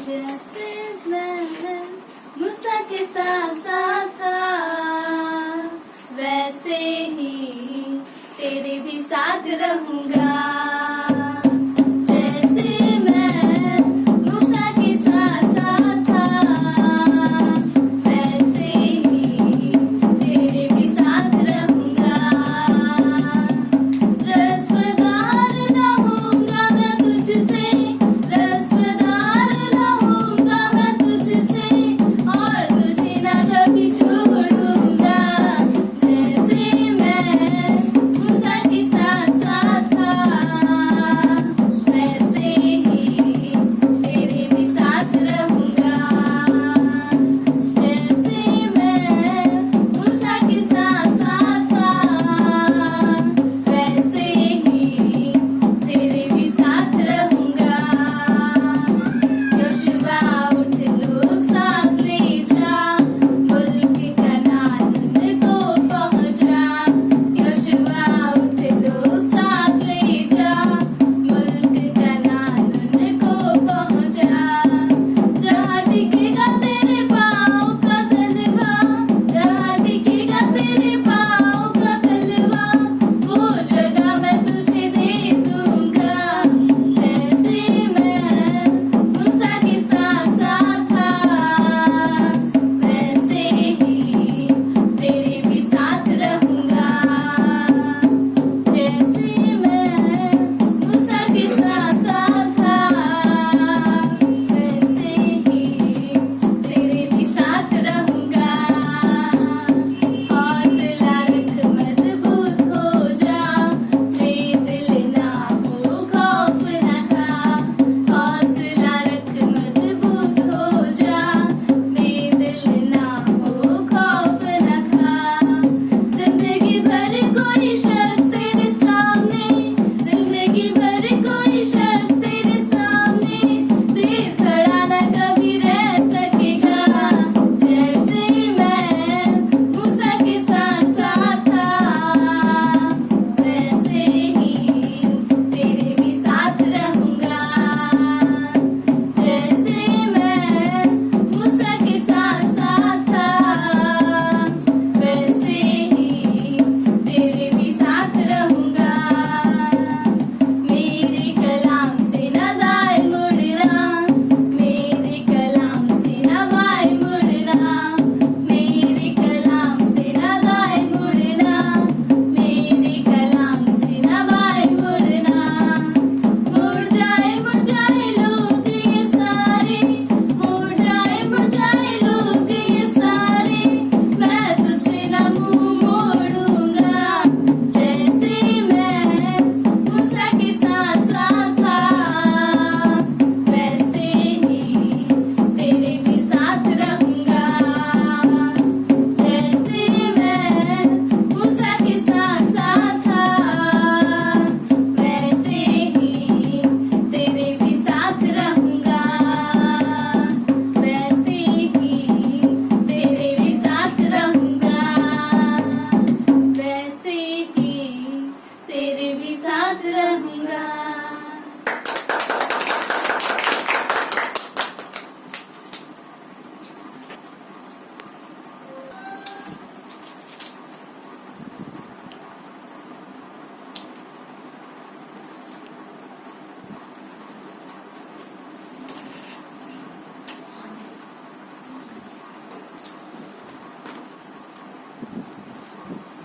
जैसे मैं मूसा के साथ साथ था, वैसे ही तेरे भी साथ रहूंगा।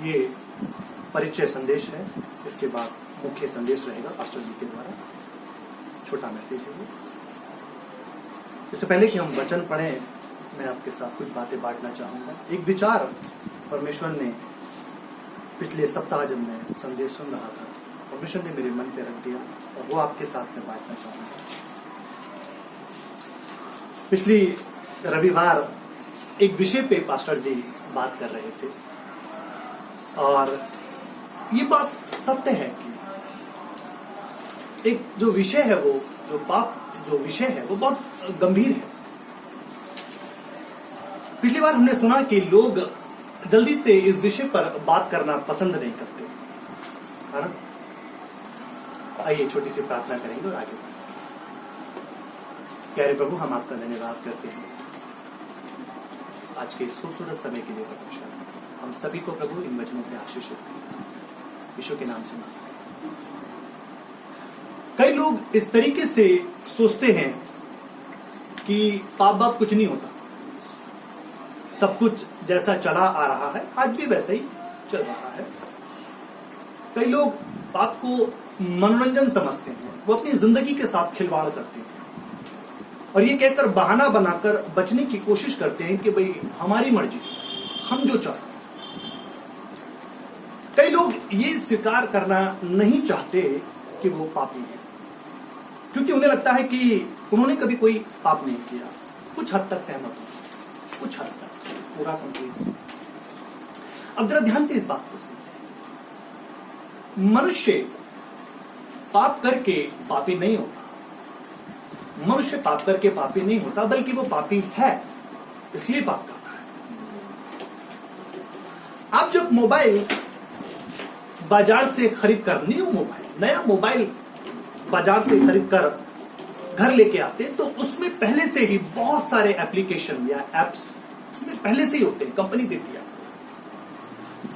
ये परिचय संदेश है, इसके बाद मुख्य संदेश रहेगा पास्टर जी के द्वारा, छोटा मैसेज है। इससे पहले कि हम वचन पढ़ें, मैं आपके साथ कुछ बातें बांटना चाहूंगा। एक विचार परमेश्वर ने पिछले सप्ताह जब मैं संदेश सुन रहा था, परमेश्वर ने मेरे मन पे रख दिया और वो आपके साथ में बांटना चाहूंगा। पिछली रविवार एक विषय पे पास्टर जी बात कर रहे थे और ये बात सत्य है कि एक जो विषय है, वो जो पाप जो विषय है वो बहुत गंभीर है। पिछली बार हमने सुना कि लोग जल्दी से इस विषय पर बात करना पसंद नहीं करते, है ना? आइए छोटी सी प्रार्थना करेंगे और आगे। प्यारे प्रभु, हम आपका धन्यवाद करते हैं आज के इस खूबसूरत समय के लिए। प्रभु हम सभी को प्रभु इन वचनों से आशीषित करें, यीशु के नाम से मांगते हैं। कई लोग इस तरीके से सोचते हैं कि पाप बाप कुछ नहीं होता, सब कुछ जैसा चला आ रहा है आज भी वैसा ही चल रहा है। कई लोग पाप को मनोरंजन समझते हैं, वो अपनी जिंदगी के साथ खिलवाड़ करते हैं और ये कहकर बहाना बनाकर बचने की कोशिश करते हैं कि भाई हमारी मर्जी, हम जो चाहें। कई लोग ये स्वीकार करना नहीं चाहते कि वो पापी हैं, क्योंकि उन्हें लगता है कि उन्होंने कभी कोई पाप नहीं किया। कुछ हद तक सहमत हो, कुछ हद तक, पूरा कंप्लीट। अब जरा ध्यान से इस बात को सुनिए। मनुष्य पाप करके पापी नहीं होता, मनुष्य पाप करके पापी नहीं होता, बल्कि वो पापी है इसलिए पाप करता है। आप जब मोबाइल बाजार से खरीद कर, नया मोबाइल बाजार से खरीद कर घर लेके आते हैं, तो उसमें पहले से ही बहुत सारे एप्लीकेशन या एप्स उसमें पहले से ही होते हैं, कंपनी देती है।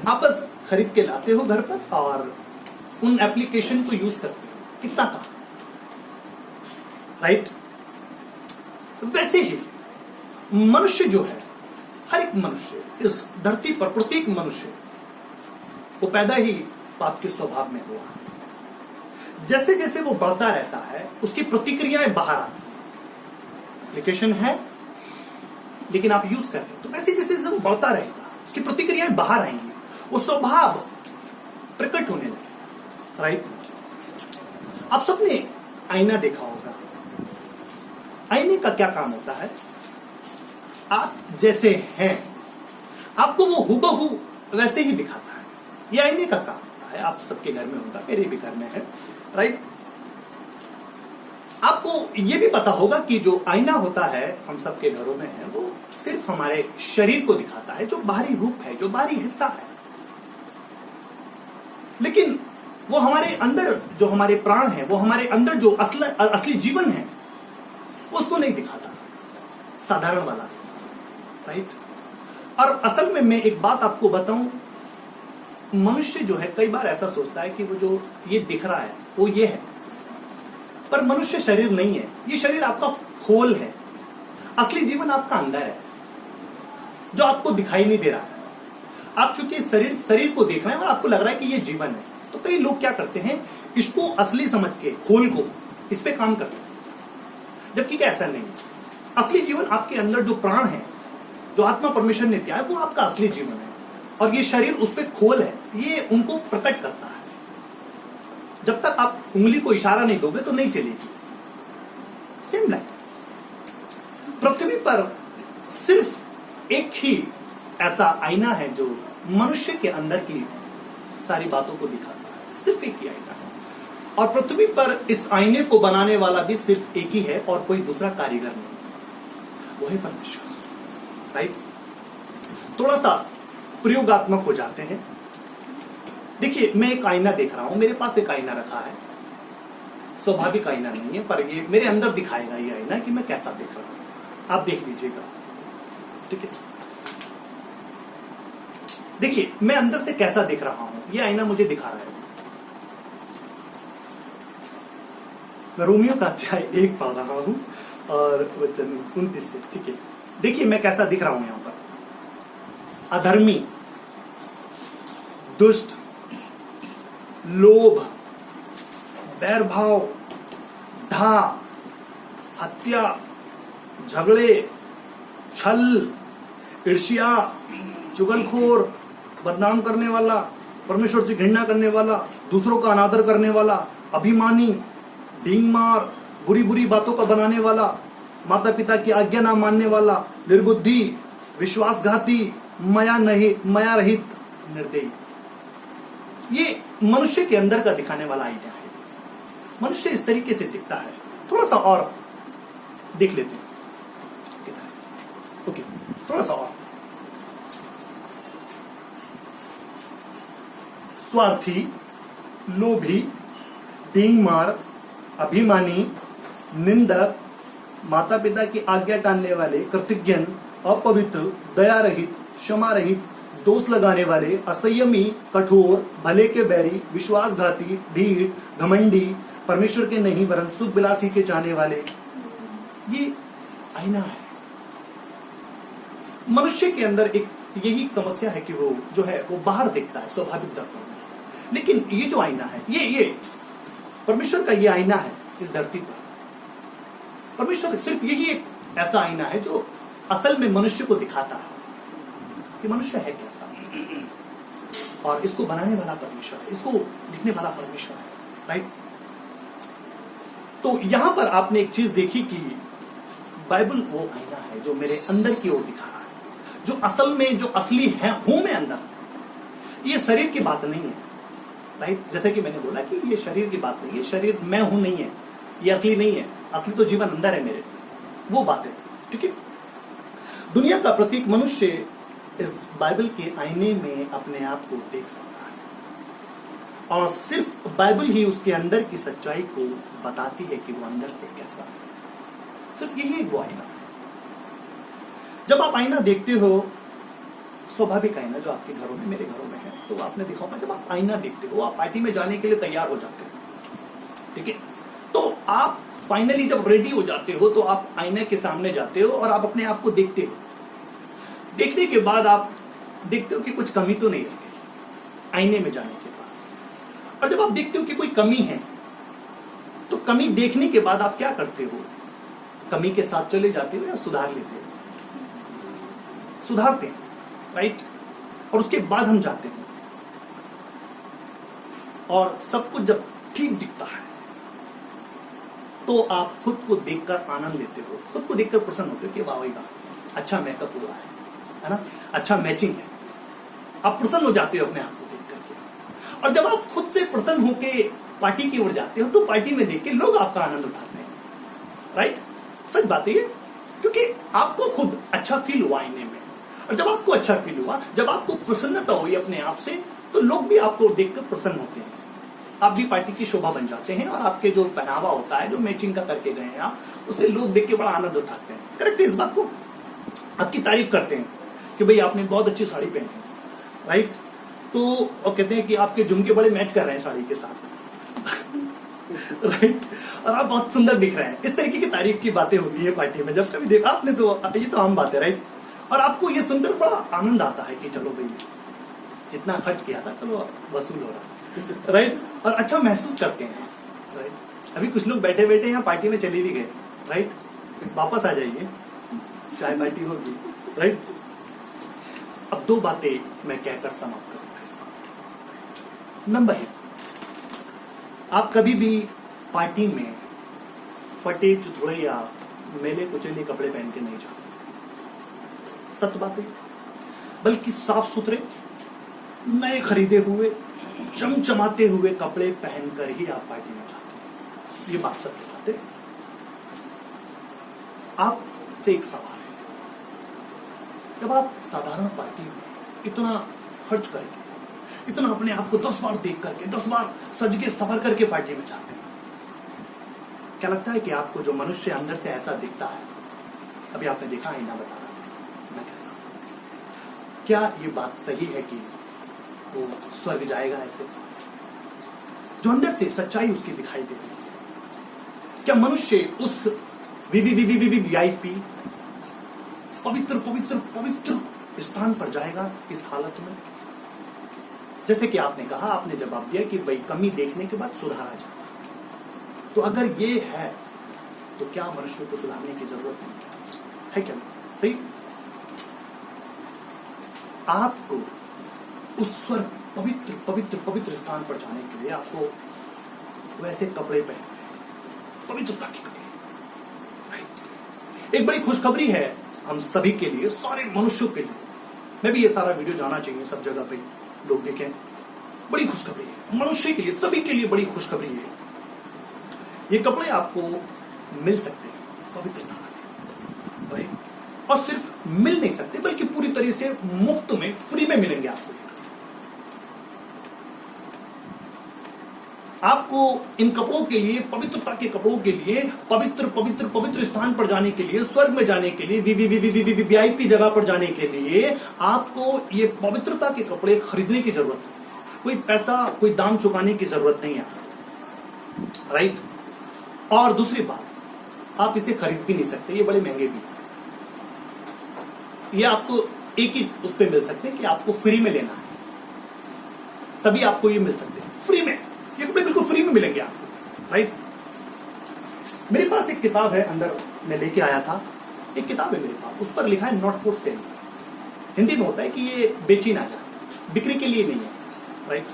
आप बस खरीद के लाते हो घर पर और उन एप्लीकेशन को यूज करते हो, कितना का, राइट? वैसे ही मनुष्य जो है, हर एक मनुष्य इस धरती पर, प्रत्येक मनुष्य वो पैदा ही पाप के स्वभाव में हुआ। जैसे जैसे वो बढ़ता रहता है उसकी प्रतिक्रियाएं बाहर आती हैं। एप्लीकेशन है लेकिन आप यूज कर रहे हो, तो वैसे जैसे जैसे वो बढ़ता रहेगा उसकी प्रतिक्रियाएं बाहर आएंगी, वो स्वभाव प्रकट होने लगेगा, राइट? आप सबने आईना देखा होगा। आईने का क्या काम होता है? आप जैसे हैं आपको वो हूबहू वैसे ही दिखाता है। ये आईने का काम होता है, आप सबके घर में होगा, मेरे भी घर में है, राइट? आपको ये भी पता होगा कि जो आईना होता है हम सबके घरों में है, वो सिर्फ हमारे शरीर को दिखाता है, जो बाहरी रूप है, जो बाहरी हिस्सा है। लेकिन वो हमारे अंदर जो हमारे प्राण है, वो हमारे अंदर जो असली जीवन है, उसको नहीं दिखाता, साधारण वाला, राइट? और असल में मैं एक बात आपको बताऊं, मनुष्य जो है कई बार ऐसा सोचता है कि वो जो ये दिख रहा है वो ये है, पर मनुष्य शरीर नहीं है। ये शरीर आपका खोल है, असली जीवन आपका अंदर है जो आपको दिखाई नहीं दे रहा है। आप चूंकि शरीर को देख रहे हैं और आपको लग रहा है कि ये जीवन है, तो कई लोग क्या करते हैं, इसको असली समझ के, खोल को, इस पे काम करते हैं, जबकि ऐसा नहीं है। असली जीवन आपके अंदर जो प्राण है, जो आत्मा परमेश्वर ने दिया है, वो आपका असली जीवन है और ये शरीर उस पे खोल है, ये उनको प्रकट करता है। जब तक आप उंगली को इशारा नहीं दोगे तो नहीं चलेगी। सेम लाइक पृथ्वी पर सिर्फ एक ही ऐसा आईना है जो मनुष्य के अंदर की सारी बातों को दिखाता है, सिर्फ एक ही आईना है। और पृथ्वी पर इस आईने को बनाने वाला भी सिर्फ एक ही है और कोई दूसरा कारीगर नहीं, वो है परमेश्वर, राइट? थोड़ा सा प्रयोगात्मक हो जाते हैं। देखिए, मैं एक आईना देख रहा हूं, मेरे पास एक आईना रखा है, स्वाभाविक आईना नहीं है, पर ये मेरे अंदर दिखाएगा ये आईना कि मैं कैसा दिख रहा हूं। आप देख लीजिएगा, ठीक है? देखिए, मैं अंदर से कैसा दिख रहा हूं, ये आईना मुझे दिखा रहा है। मैं रोमियो का अध्याय 1 पढ़ रहा हूं और वचन 29 से, ठीक है? देखिए मैं कैसा दिख रहा हूं यहां पर। अधर्मी, दुष्ट, लोभ, बैरभाव, धा, हत्या, झगड़े, छल, ईर्ष्या, चुगलखोर, बदनाम करने वाला, परमेश्वर से घृणा करने वाला, दूसरों का अनादर करने वाला, अभिमानी, ढींगमार, बुरी बुरी बातों का बनाने वाला, माता पिता की आज्ञा ना मानने वाला, निर्बुद्धि, विश्वासघाती, माया रहित, निर्दयी। ये मनुष्य के अंदर का दिखाने वाला आईना है। मनुष्य इस तरीके से दिखता है। थोड़ा सा और देख लेते हैं, ओके? थोड़ा सा और। स्वार्थी, लोभी, ढींगमार, अभिमानी, निंदक, माता पिता की आज्ञा टालने वाले, कृतज्ञ, अपवित्र, दया रहित, क्षमा रहित, दोष लगाने वाले, असंयमी, कठोर, भले के बैरी, विश्वासघाती, ढीठ, घमंडी, परमेश्वर के नहीं वरन सुख विलासी के चाहने वाले। ये आईना है। मनुष्य के अंदर एक यही एक समस्या है कि वो जो है वो बाहर दिखता है स्वाभाविक दर्पण में, लेकिन ये जो आईना है ये परमेश्वर का ये आईना है इस धरती पर। परमेश्वर सिर्फ यही एक ऐसा आईना है जो असल में मनुष्य को दिखाता है कि मनुष्य है कैसा, और इसको बनाने वाला परमेश्वर है, इसको लिखने वाला परमेश्वर है, राइट। तो यहां पर आपने एक चीज देखी कि बाइबल वो आईना है जो मेरे अंदर की ओर दिखा रहा है, जो असल में जो असली है हूं मैं अंदर। ये शरीर की बात नहीं है, राइट। जैसे कि मैंने बोला कि ये शरीर की बात नहीं है, शरीर मैं हूं नहीं है, ये असली नहीं है, असली तो जीवन अंदर है मेरे, वो बात है, ठीक है। दुनिया का प्रत्येक मनुष्य इस बाइबल के आईने में अपने आप को देख सकता है, और सिर्फ बाइबल ही उसके अंदर की सच्चाई को बताती है कि वो अंदर से कैसा है। सिर्फ यही एक वो आईना है। जब आप आईना देखते हो, स्वाभाविक आईना जो आपके घरों में, मेरे घरों में है, तो आपने देखा होगा जब आप आईना देखते हो, आप पार्टी में जाने के लिए तैयार हो जाते हो, ठीक है। तो आप फाइनली जब रेडी हो जाते हो तो आप आईने के सामने जाते हो और आप अपने आप को देखते हो। देखने के बाद आप देखते हो कि कुछ कमी तो नहीं रह गई आईने में जाने के बाद। और जब आप देखते हो कि कोई कमी है, तो कमी देखने के बाद आप क्या करते हो? कमी के साथ चले जाते हो या सुधार लेते हो? सुधारते हैं, राइट। और उसके बाद हम जाते हैं, और सब कुछ जब ठीक दिखता है तो आप खुद को देखकर आनंद लेते हो, खुद को देखकर प्रसन्न होते हो कि वाह भाई वाह, अच्छा मेकअप हुआ है ना, अच्छा मैचिंग है। आप प्रसन्न हो जाते हो अपने आप को देख करके। और जब आप खुद से प्रसन्न होके पार्टी की ओर जाते हो तो पार्टी में देख के लोग आपका आनंद उठाते हैं, राइट। सच बात है ये, क्योंकि आपको खुद अच्छा फील हुआ आईने में, और जब आपको अच्छा फील हुआ, जब आपको प्रसन्नता हुई अपने आप से, तो लोग भी आपको देखकर प्रसन्न होते हैं। आप भी पार्टी की शोभा बन जाते हैं, और आपके जो पहनावा होता है, जो मैचिंग का करके गए हैं आप, उससे लोग देख के बड़ा आनंद उठाते हैं। करेक्ट है, इस बात को आपकी तारीफ करते हैं कि भाई आपने बहुत अच्छी साड़ी पहनी है, राइट। तो और कहते हैं कि आपके झुमके बड़े मैच कर रहे हैं साड़ी के साथ, राइट। और आप बहुत सुंदर दिख रहे हैं। इस तरीके की तारीफ की बातें होती है पार्टी में। जब कभी देखा आपने तो ये तो आम बात है, राइट। और आपको ये सुनकर बड़ा आनंद आता है कि चलो भाई जितना खर्च किया था चलो वसूल हो रहा है, राइट। और अच्छा महसूस करते हैं, राइट। अभी कुछ लोग बैठे बैठे यहाँ पार्टी में चले भी गए, राइट। वापस आ जाइए, चाय पार्टी होगी, राइट। अब दो बातें मैं कहकर समाप्त करूंगा इसको। नंबर 1, आप कभी भी पार्टी में फटे चुथड़े या मेले कुचेले कपड़े पहन के नहीं जाते, सत्य बात है। बल्कि साफ सुथरे, नए खरीदे हुए, चमचमाते हुए कपड़े पहनकर ही आप पार्टी में जाते हैं। ये बात सत्य बात है। आपसे एक सवाल है, जब आप साधारण पार्टी में इतना खर्च करके, इतना अपने आप को 10 बार देख करके, 10 बार सज के संवर करके पार्टी में जाते हैं, क्या लगता है कि आपको जो मनुष्य अंदर से ऐसा दिखता है, अभी आपने देखा आईना बता रहा था मैं कैसा, क्या ये बात सही है कि वो स्वर्ग जाएगा ऐसे? जो अंदर से सच्चाई उसकी दिखाई देती है, क्या मनुष्य उस VIP पवित्र पवित्र पवित्र स्थान पर जाएगा इस हालत में? जैसे कि आपने कहा, आपने जवाब दिया कि भाई कमी देखने के बाद सुधारा जाता है। तो अगर ये है तो क्या मनुष्य को सुधारने की जरूरत है क्या? सही। आपको उस स्वर्ग पवित्र पवित्र पवित्र स्थान पर जाने के लिए आपको वैसे कपड़े पहनने, पवित्रता के कपड़े। एक बड़ी खुशखबरी है हम सभी के लिए, सारे मनुष्यों के लिए। मैं भी ये सारा वीडियो जाना चाहिए, सब जगह पे लोग देखें। बड़ी खुशखबरी है मनुष्य के लिए, सभी के लिए बड़ी खुशखबरी है। ये कपड़े आपको मिल सकते हैं पवित्रता वाले, राइट। और सिर्फ मिल नहीं सकते बल्कि पूरी तरह से मुफ्त में, फ्री में मिलेंगे आपको। आपको इन कपड़ों के लिए, पवित्रता के कपड़ों के लिए, पवित्र पवित्र पवित्र स्थान पर जाने के लिए, स्वर्ग में जाने के लिए, VIP जगह पर जाने के लिए आपको ये पवित्रता के कपड़े खरीदने की जरूरत है। कोई पैसा, कोई दाम चुकाने की जरूरत नहीं है, राइट। और दूसरी बात, आप इसे खरीद भी नहीं सकते, ये बड़े महंगे भी। ये आपको एक ही उस पर मिल सकते हैं कि आपको फ्री में लेना है, तभी आपको ये मिल सकते हैं फ्री में। ये कपड़े बिल्कुल फ्री में मिलेंगे आपको, राइट। मेरे पास एक किताब है, अंदर मैं लेके आया था, एक किताब है मेरे पास, उस पर लिखा है नॉट फॉर सेल। हिंदी में होता है कि ये बेची ना जाए, बिक्री के लिए नहीं है, राइट।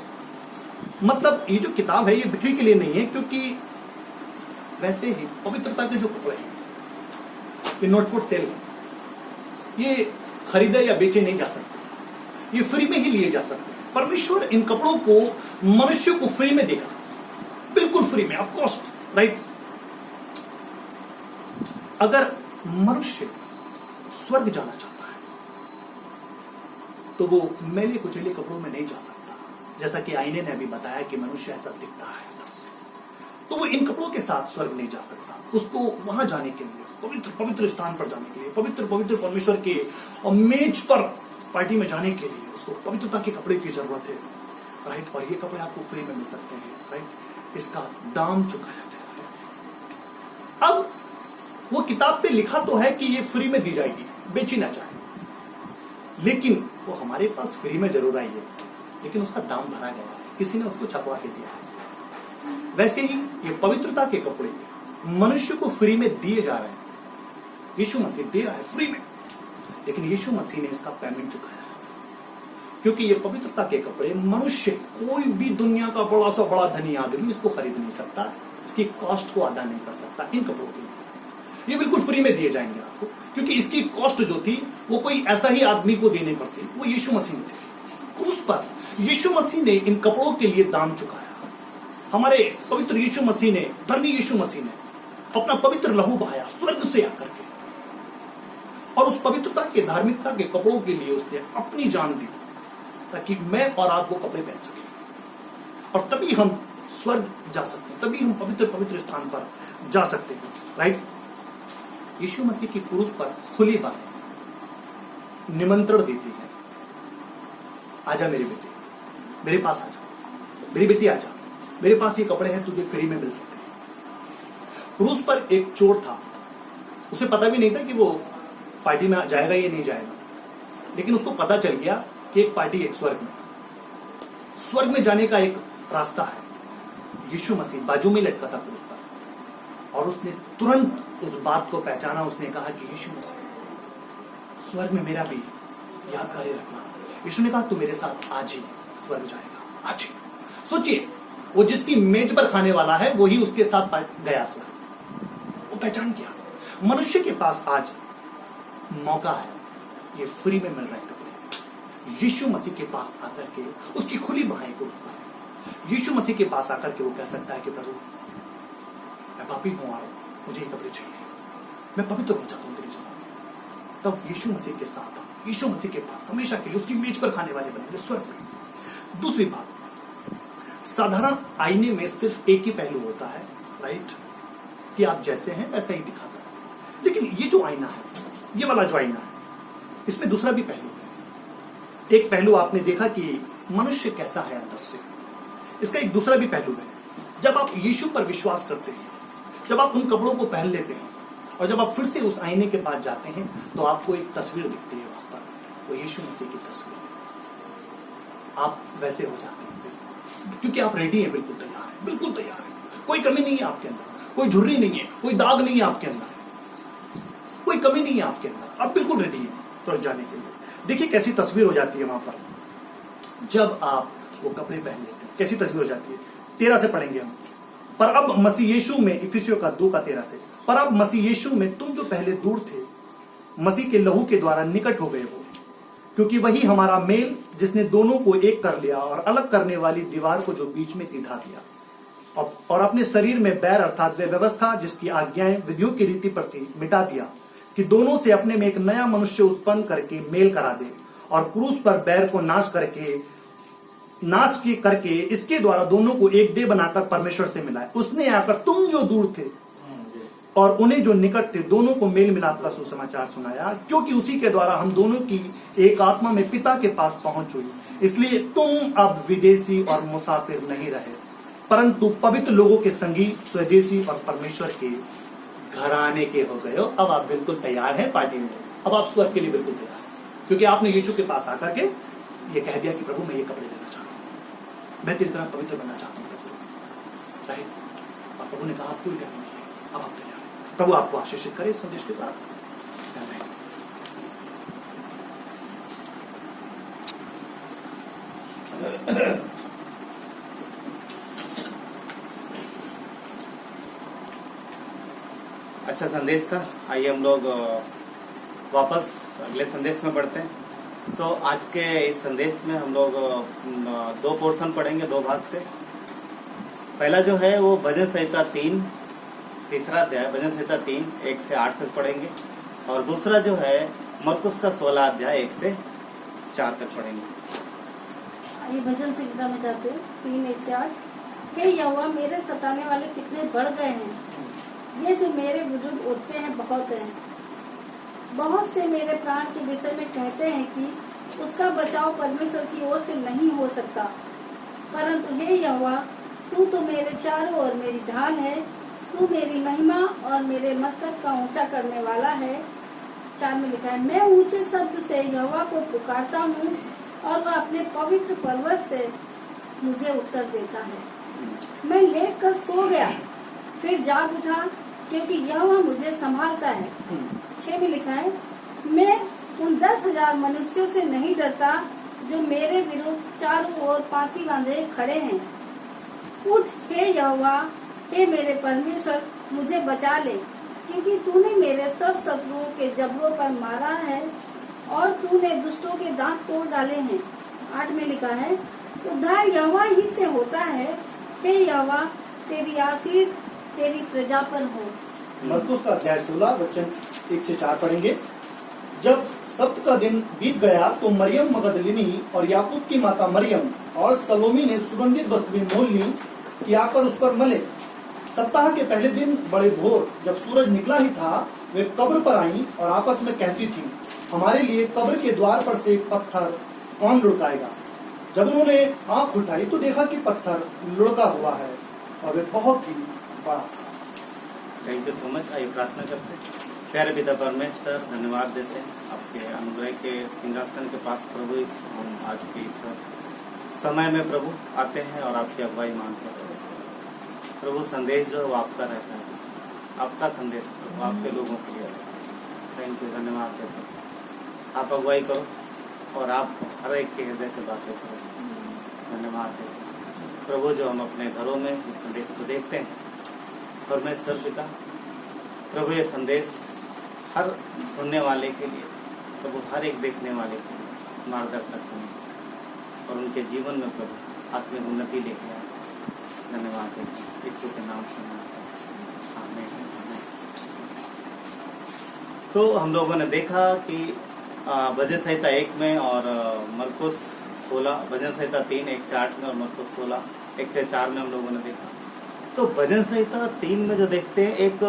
मतलब ये जो किताब है ये बिक्री के लिए नहीं है, क्योंकि वैसे ही पवित्रता के जो कपड़े हैं ये नॉट फॉर सेल है, ये खरीदे या बेचे नहीं जा सकते, ये फ्री में ही लिए जा सकते हैं। परमेश्वर इन कपड़ों को मनुष्य को फ्री में देगा, बिल्कुल फ्री में, ऑफ कॉस्ट, राइट। अगर मनुष्य स्वर्ग जाना चाहता है तो वो मैले कुचले कपड़ों में नहीं जा सकता, जैसा कि आईने ने अभी बताया कि मनुष्य ऐसा दिखता है अंदर से, तो वो इन कपड़ों के साथ स्वर्ग नहीं जा सकता। उसको वहां जाने के लिए, पवित्र पवित्र स्थान पर जाने के लिए, पवित्र पवित्र परमेश्वर के मेज पर पार्टी में जाने के लिए उसको पवित्रता के कपड़े की जरूरत है, राइट। और ये कपड़े आपको फ्री में मिल सकते हैं, राइट। इसका दाम चुकाया गया है। अब वो किताब पे लिखा तो है कि ये फ्री में दी जाएगी, बेची ना जाए, लेकिन वो हमारे पास फ्री में जरूर आई है, लेकिन उसका दाम भरा गया है, किसी ने उसको छपवा के दिया है। वैसे ही ये पवित्रता के कपड़े मनुष्य को फ्री में दिए जा रहे हैं, यीशु मसीह दे रहा है फ्री में, लेकिन यीशु मसीह ने इसका पेमेंट चुकाया है, क्योंकि ये पवित्रता के कपड़े मनुष्य, कोई भी दुनिया का बड़ा सा बड़ा धनी आदमी इसको खरीद नहीं सकता, इसकी कॉस्ट को अदा नहीं कर सकता। इन कपड़ों के लिए ये बिल्कुल फ्री में दिए जाएंगे आपको, क्योंकि इसकी कॉस्ट जो थी वो कोई ऐसा ही आदमी को देनी पड़ती, वो यीशु मसीह ने दी। उस पर यीशु मसीह ने इन कपड़ों के लिए दाम चुकाया। हमारे पवित्र यीशु मसीह ने, धर्मी यीशु मसीह ने अपना पवित्र लहू बहाया स्वर्ग से आकर के, और उस पवित्रता के, धार्मिकता के कपड़ों के लिए उसने अपनी जान दी, ताकि मैं और आप वो कपड़े पहन सके, और तभी हम स्वर्ग जा सकते हैं, तभी हम पवित्र पवित्र स्थान पर जा सकते हैं, राइट। यीशु मसीह की क्रूस पर खुली बातें निमंत्रण देती है, आजा मेरे बेटे, मेरे पास आजा, मेरी बेटी आजा, मेरे पास ये कपड़े हैं, तुझे फ्री में मिल सकते हैं। क्रूस पर एक चोर था, उसे पता भी नहीं था कि वो पार्टी में जाएगा या नहीं जाएगा, लेकिन उसको पता चल गया कि एक पार्टी है स्वर्ग में, स्वर्ग में जाने का एक रास्ता है। यीशु मसीह बाजू में लटका था क्रूस पर, और उसने तुरंत उस बात को पहचाना। उसने कहा कि यीशु मसीह, स्वर्ग में मेरा भी यादगार रखना। यीशु ने कहा तू मेरे साथ आज ही स्वर्ग जाएगा, आज ही। सोचिए, वो जिसकी मेज पर खाने वाला है वो ही उसके साथ गया स्वर्ग। वो पहचान किया, मनुष्य के पास आज मौका है, ये फ्री में मिल रहा है कपड़े। यीशु मसीह के पास आकर के उसकी खुली बाहें को, यीशु मसीह के पास आकर के वो कह सकता है कि प्रभु मैं पापी हूं, मुझे ये कपड़े चाहिए, मैं पवित्र हो जाता हूं तेरी जगह। तब यीशु मसीह के साथ, यीशु मसीह के पास हमेशा के लिए उसकी मेज पर खाने वाले बनेंगे स्वर्ग में। दूसरी बात, साधारण आईने में सिर्फ एक ही पहलू होता है, राइट, कि आप जैसे हैं वैसा ही दिखाता है। लेकिन ये जो आईना है, ये वाला जो आईना है, इसमें दूसरा भी पहलू है। एक पहलू आपने देखा कि मनुष्य कैसा है अंदर से, इसका एक दूसरा भी पहलू है। जब आप यीशु पर विश्वास करते हैं, जब आप उन कपड़ों को पहन लेते हैं, और जब आप फिर से उस आईने के पास जाते हैं, तो आपको एक तस्वीर दिखती है वहां पर, वो यीशु मसीह की तस्वीर। आप वैसे हो जाते हैं क्योंकि आप रेडी हैं, बिल्कुल तैयार हैं, बिल्कुल तैयार हैं। कोई कमी नहीं है आपके अंदर, कोई झुर्री नहीं है, कोई दाग नहीं है आपके अंदर, कोई कमी नहीं है आपके अंदर, आप बिल्कुल रेडी हैं स्वर्ग जाने के लिए। देखिए कैसी तस्वीर हो जाती है वहां पर जब आप वो कपड़े पहन लेते हैं, कैसी तस्वीर हो जाती है। 13 से पढ़ेंगे हम। पर अब मसीह यीशु में, इफिसियों का 2:13 से, पर अब मसीह यीशु में तुम जो पहले दूर थे, मसीह के लहू के द्वारा निकट हो गए हो, क्योंकि वही हमारा मेल, जिसने दोनों को एक कर लिया और अलग करने वाली दीवार को जो बीच में थी ढा दिया, और अपने शरीर में बैर अर्थात वे व्यवस्था जिसकी आज्ञाएं विधियों की रीति पर थी मिटा दिया, कि दोनों से अपने में एक नया मनुष्य उत्पन्न करके मेल करा दे, और क्रूस पर बैर को नाश करके नाश की करके इसके द्वारा दोनों को एक देह बनाकर परमेश्वर से मिलाए। उसने आकर तुम जो दूर थे और उन्हें जो निकट थे दोनों को मेल मिलाप का सुसमाचार सुनाया, क्योंकि उसी के द्वारा हम दोनों की एक आत्मा में पिता के पास पहुंच हुई। इसलिए तुम अब विदेशी और मुसाफिर नहीं रहे, परंतु पवित्र लोगों के संगी, स्वदेशी और परमेश्वर के घराने के हो गए हो। अब आप बिल्कुल तैयार हैं पार्टी में, अब आप स्वर्ग के लिए बिल्कुल तैयार हैं, क्योंकि आपने यीशु के पास आकर के ये कह दिया कि प्रभु मैं ये कपड़े लेना चाहता हूँ, मैं तेरी तरह पवित्र बनना चाहता हूँ प्रभु। राइट? और प्रभु ने कहा आप कोई करनी नहीं है, अब आप तैयार हैं। प्रभु आपको आशीषित करे इस संदेश के द्वारा। अच्छा संदेश था। आइए हम लोग वापस अगले संदेश में बढ़ते हैं। तो आज के इस संदेश में हम लोग दो पोर्शन पढ़ेंगे, दो भाग से। पहला जो है वो भजन संहिता 3, तीसरा अध्याय भजन संहिता 3 1 से 8 तक पढ़ेंगे, और दूसरा जो है मरकुस का 16 अध्याय 1 से 4 तक पढ़ेंगे। ये भजन संहिता में जाते हैं 3 1 से 8। हे यहोवा, मेरे सताने वाले कितने बढ़ गए हैं, ये जो मेरे बुजुर्ग उठते हैं बहुत हैं। बहुत से मेरे प्राण के विषय में कहते हैं कि उसका बचाव परमेश्वर की ओर से नहीं हो सकता। परंतु हे यहोवा, तू तो मेरे चारों ओर मेरी ढाल है, तू मेरी महिमा और मेरे मस्तक का ऊंचा करने वाला है। 4 में लिखा है, मैं ऊंचे शब्द से यहोवा को पुकारता हूँ और वह अपने पवित्र पर्वत से मुझे उत्तर देता है। मैं लेट कर सो गया, फिर जाग उठा, क्योंकि यहोवा मुझे संभालता है। 6 में लिखा है, मैं उन 10,000 मनुष्यों से नहीं डरता जो मेरे विरुद्ध चारों ओर पांति बांधे खड़े हैं। उठ हे यहोवा, हे मेरे परमेश्वर, मुझे बचा ले, क्योंकि तूने मेरे सब शत्रुओं के जबड़ों पर मारा है और तूने दुष्टों के दांत तोड़ डाले हैं। 8 में लिखा है, उद्धार यहोवा ही से होता है। हे यहोवा, तेरी आशीष तेरी प्रजा पर हो। मरकुस का अध्याय 16 वचन 1 से 4 पढ़ेंगे। जब सप्त का दिन बीत गया तो मरियम मगदलिनी और याकूब की माता मरियम और सलोमी ने सुगंधित वस्तुएं मोल ली कि आकर उस पर मले। सप्ताह के पहले दिन बड़े भोर जब सूरज निकला ही था, वे कब्र पर आईं और आपस में कहती थीं, हमारे लिए कब्र के द्वार पर से एक पत्थर कौन लुढ़काएगा। जब उन्होंने आंख उठाई तो देखा कि पत्थर लुढ़का हुआ है और वे बहुत ही बड़ा था। Thank you so much. आइए प्रार्थना करते हैं। प्यारे पिता परमेश्वर, धन्यवाद देते हैं आपके अनुग्रह के सिंहासन के पास प्रभु। इस आज के इस समय में प्रभु आते हैं और आपकी अगुवाई मांगते हैं प्रभु। संदेश जो है वो आपका रहता है, आपका संदेश प्रभु, आपके लोगों के लिए। थैंक यू, धन्यवाद देते हैं। आप अगुवाई करो और आप हर एक के हृदय से बातें करो। धन्यवाद देते हैं प्रभु, जो हम अपने घरों में इस संदेश को देखते हैं। परमेश्वर पिता प्रभु, ये संदेश हर सुनने वाले के लिए प्रभु, हर एक देखने वाले के लिए मार्गदर्शक बने और उनके जीवन में प्रभु आत्मिक उन्नति लेके आए। धन्यवाद देते हैं यीशु के नाम से। आमीन। तो हम लोगों ने देखा कि भजन संहिता 1 में और मरकुस 16, भजन संहिता 3 1 से 8 में और मरकुस 16 1 से 4 में हम लोगों ने देखा। तो भजन संहिता 3 में जो देखते हैं एक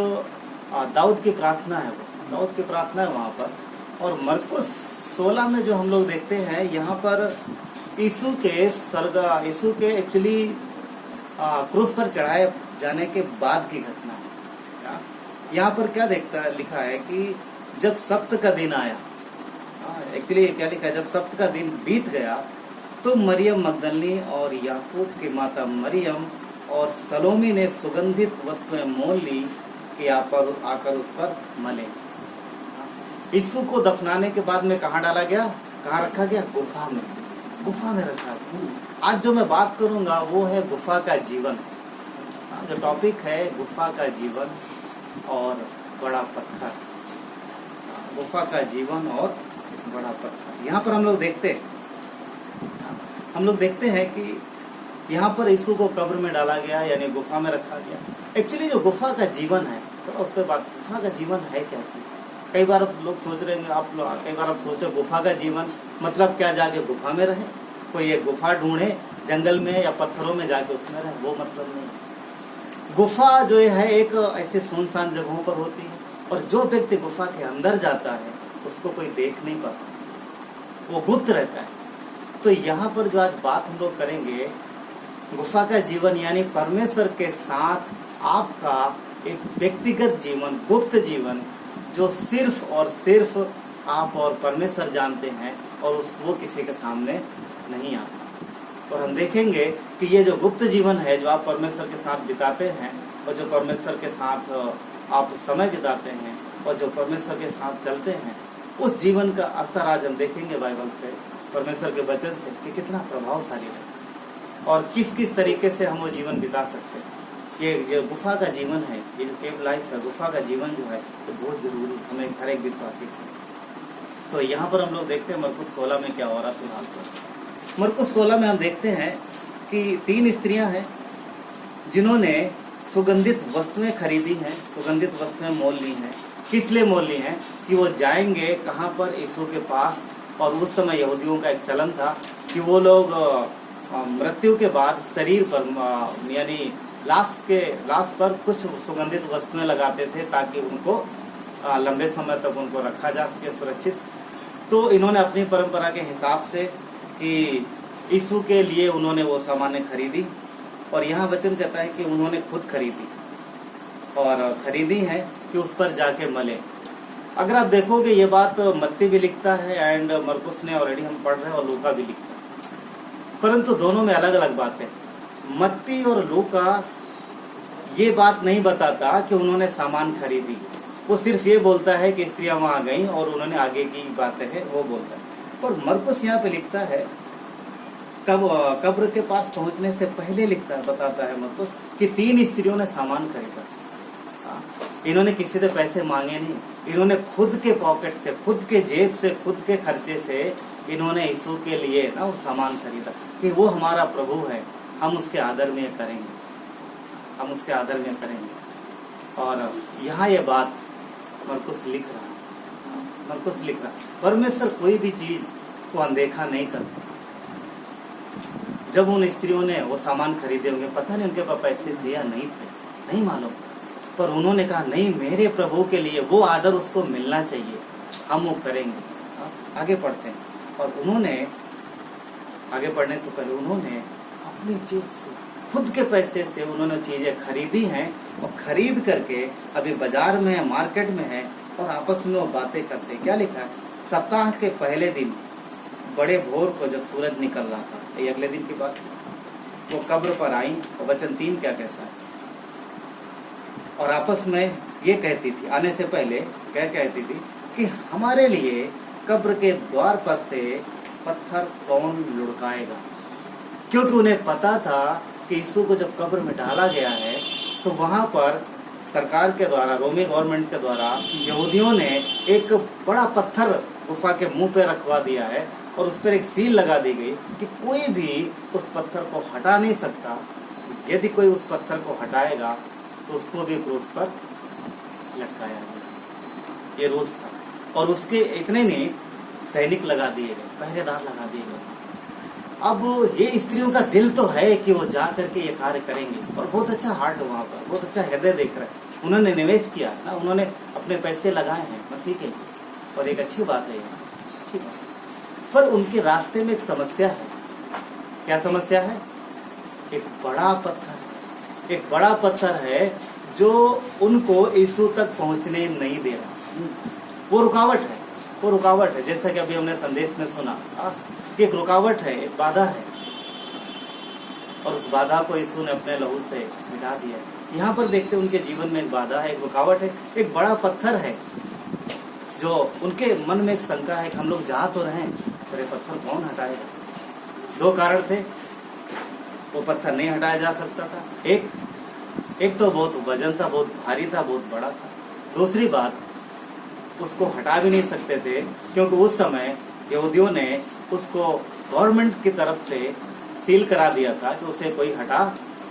दाऊद की प्रार्थना है, वो दाऊद की प्रार्थना है वहाँ पर। और मरकुस 16 में जो हम लोग देखते हैं, यहाँ पर यीशु के एक्चुअली क्रूस पर चढ़ाए जाने के बाद की घटना है। यहाँ पर क्या लिखा है कि जब सप्त का दिन आया, एक्चुअली क्या लिखा है, जब सप्त का दिन बीत गया तो मरियम मगदलिनी और याकूब की माता मरियम और सलोमी ने सुगंधित वस्तुएं मोल ली कि आकर उस पर मले। यीशु को दफनाने के बाद में कहाँ डाला गया, कहाँ रखा गया? गुफा में, गुफा में रखा गया। आज जो मैं बात करूंगा वो है गुफा का जीवन। जो टॉपिक है गुफा का जीवन और बड़ा पत्थर। गुफा का जीवन और बड़ा पत्थर। यहाँ पर हम लोग देखते हैं कि यहाँ पर यीशु को कब्र में डाला गया, यानी गुफा में रखा गया। एक्चुअली जो गुफा का जीवन है, थोड़ा उस पर बात, गुफा का जीवन है क्या चीज? कई बार लोग सोच रहे हैं, कई बार आप सोचे गुफा का जीवन मतलब क्या, जाके गुफा में रहे? कोई एक गुफा ढूंढे जंगल में या पत्थरों में जाके उसमें रहे, वो मतलब नहीं। गुफा जो है एक ऐसे सुनसान जगहों पर होती है, और जो व्यक्ति गुफा के अंदर जाता है उसको कोई देख नहीं पाता, वो गुप्त रहता है। तो यहाँ पर जो आज बात हम लोग करेंगे, गुफा का जीवन यानी परमेश्वर के साथ आपका एक व्यक्तिगत जीवन, गुप्त जीवन, जो सिर्फ और सिर्फ आप और परमेश्वर जानते हैं, और वो किसी के सामने नहीं आता। और हम देखेंगे कि ये जो गुप्त जीवन है, जो आप परमेश्वर के साथ बिताते हैं, और जो परमेश्वर के साथ आप समय बिताते हैं, और जो परमेश्वर के साथ चलते हैं, उस जीवन का असर आज हम देखेंगे बाइबल से, परमेश्वर के वचन से, कि कितना प्रभावशाली है और किस किस तरीके से हम वो जीवन बिता सकते हैं। ये जो गुफा का जीवन है, ये जो केव लाइफ है, गुफा का जीवन जो है, तो बहुत जरूरी हमें हर एक विश्वासी को। तो यहाँ पर हम लोग देखते हैं मरकुस 16 में क्या हो रहा है फिलहाल पर। मरकुस 16 में हम देखते हैं कि 3 स्त्रियां हैं जिन्होंने सुगंधित वस्तुएं खरीदी हैं, सुगंधित वस्तुएं मोल ली हैं। किस लिए मोल ली हैं? कि वो जाएंगे कहाँ पर? यीशु के पास। और उस समय यहूदियों का एक चलन था कि वो लोग मृत्यु के बाद शरीर पर यानी लाश पर कुछ सुगंधित वस्तुएं लगाते थे ताकि उनको लंबे समय तक उनको रखा जा सके सुरक्षित। तो इन्होंने अपनी परंपरा के हिसाब से कि यीशु के लिए उन्होंने वो सामानें खरीदी, और यहाँ वचन कहता है कि उन्होंने खुद खरीदी, और खरीदी है कि उस पर जाके मले। अगर आप देखोगे ये बात मत्ती भी लिखता है एंड मरकुस ने ऑलरेडी हम पढ़ रहे हैं, और लूका भी लिखता है, परंतु दोनों में अलग अलग बातें। मत्ती और लूका ये बात नहीं बताता कि उन्होंने सामान खरीदी, वो सिर्फ ये बोलता है कि स्त्रियां वहां गईं और उन्होंने आगे की बातें हैं वो बोलता है। और मरकुस यहाँ पे लिखता है कब्र के पास पहुंचने से पहले लिखता है, बताता है मरकुस कि 3 स्त्रियों ने सामान खरीदा। इन्होंने किसी से पैसे मांगे नहीं, इन्होंने खुद के पॉकेट से, खुद के जेब से, खुद के खर्चे से इन्होंने यीशु के लिए ना वो सामान खरीदा कि वो हमारा प्रभु है, हम उसके आदर में करेंगे, हम उसके आदर में करेंगे। और यहाँ ये बात मरकुस लिख रहा है, मरकुस लिख रहा है परमेश्वर कोई भी चीज को अनदेखा नहीं करता। जब उन स्त्रियों ने वो सामान खरीदे होंगे, पता नहीं उनके पास पैसे थे या नहीं थे, नहीं मालूम, पर उन्होंने कहा नहीं, मेरे प्रभु के लिए वो आदर उसको मिलना चाहिए, हम वो करेंगे। आगे पढ़ते हैं। और उन्होंने आगे बढ़ने से पहले उन्होंने अपनी जेब से, खुद के पैसे से उन्होंने चीजें खरीदी हैं, और खरीद करके अभी बाजार में है, मार्केट में है, और आपस में वो बातें करते। क्या लिखा है? सप्ताह के पहले दिन बड़े भोर को जब सूरज निकल रहा था, ये अगले दिन की बात है, वो कब्र पर आई। और वचन 3 क्या कहता है? और आपस में ये कहती थी, आने से पहले क्या कहती थी कि हमारे लिए कब्र के द्वार पर से पत्थर कौन लुढ़काएगा। क्योंकि उन्हें पता था कि यीशु को जब कब्र में डाला गया है तो वहां पर सरकार के द्वारा, रोमी गवर्नमेंट के द्वारा यहूदियों ने एक बड़ा पत्थर गुफा के मुंह पे रखवा दिया है, और उस पर एक सील लगा दी गई कि कोई भी उस पत्थर को हटा नहीं सकता। यदि कोई उस पत्थर को हटाएगा तो उसको भी क्रूस पर लटकाया जाएगा। ये रूल्स था। और उसके इतने नहीं, सैनिक लगा दिए गए, पहरेदार लगा दिए गए। अब ये स्त्रियों का दिल तो है कि वो जा करके ये कार्य करेंगे, और बहुत अच्छा हार्ट वहां पर, बहुत अच्छा हृदय देख रहे हैं। उन्होंने निवेश किया ना, उन्होंने अपने पैसे लगाए हैं मसीह के लिए, और एक अच्छी बात है, अच्छी बात। पर उनके रास्ते में एक समस्या है। क्या समस्या है? एक बड़ा पत्थर है, एक बड़ा पत्थर है जो उनको यीशु तक पहुंचने नहीं दे रहा। वो रुकावट है, वो रुकावट है। जैसा कि अभी हमने संदेश में सुना कि एक रुकावट है, एक बाधा है, और उस बाधा को यीशु ने अपने लहू से मिटा दिया। यहाँ पर देखते उनके जीवन में एक बाधा है, एक रुकावट है, एक बड़ा पत्थर है जो उनके मन में एक शंका है कि हम लोग जा तो रहे हैं, पर ये पत्थर कौन हटाएगा। 2 कारण थे, वो पत्थर नहीं हटाया जा सकता था। एक तो बहुत वजन था, बहुत भारी था, बहुत बड़ा था। दूसरी बात, उसको हटा भी नहीं सकते थे क्योंकि उस समय यहूदियों ने उसको गवर्नमेंट की तरफ से सील करा दिया था कि उसे कोई हटा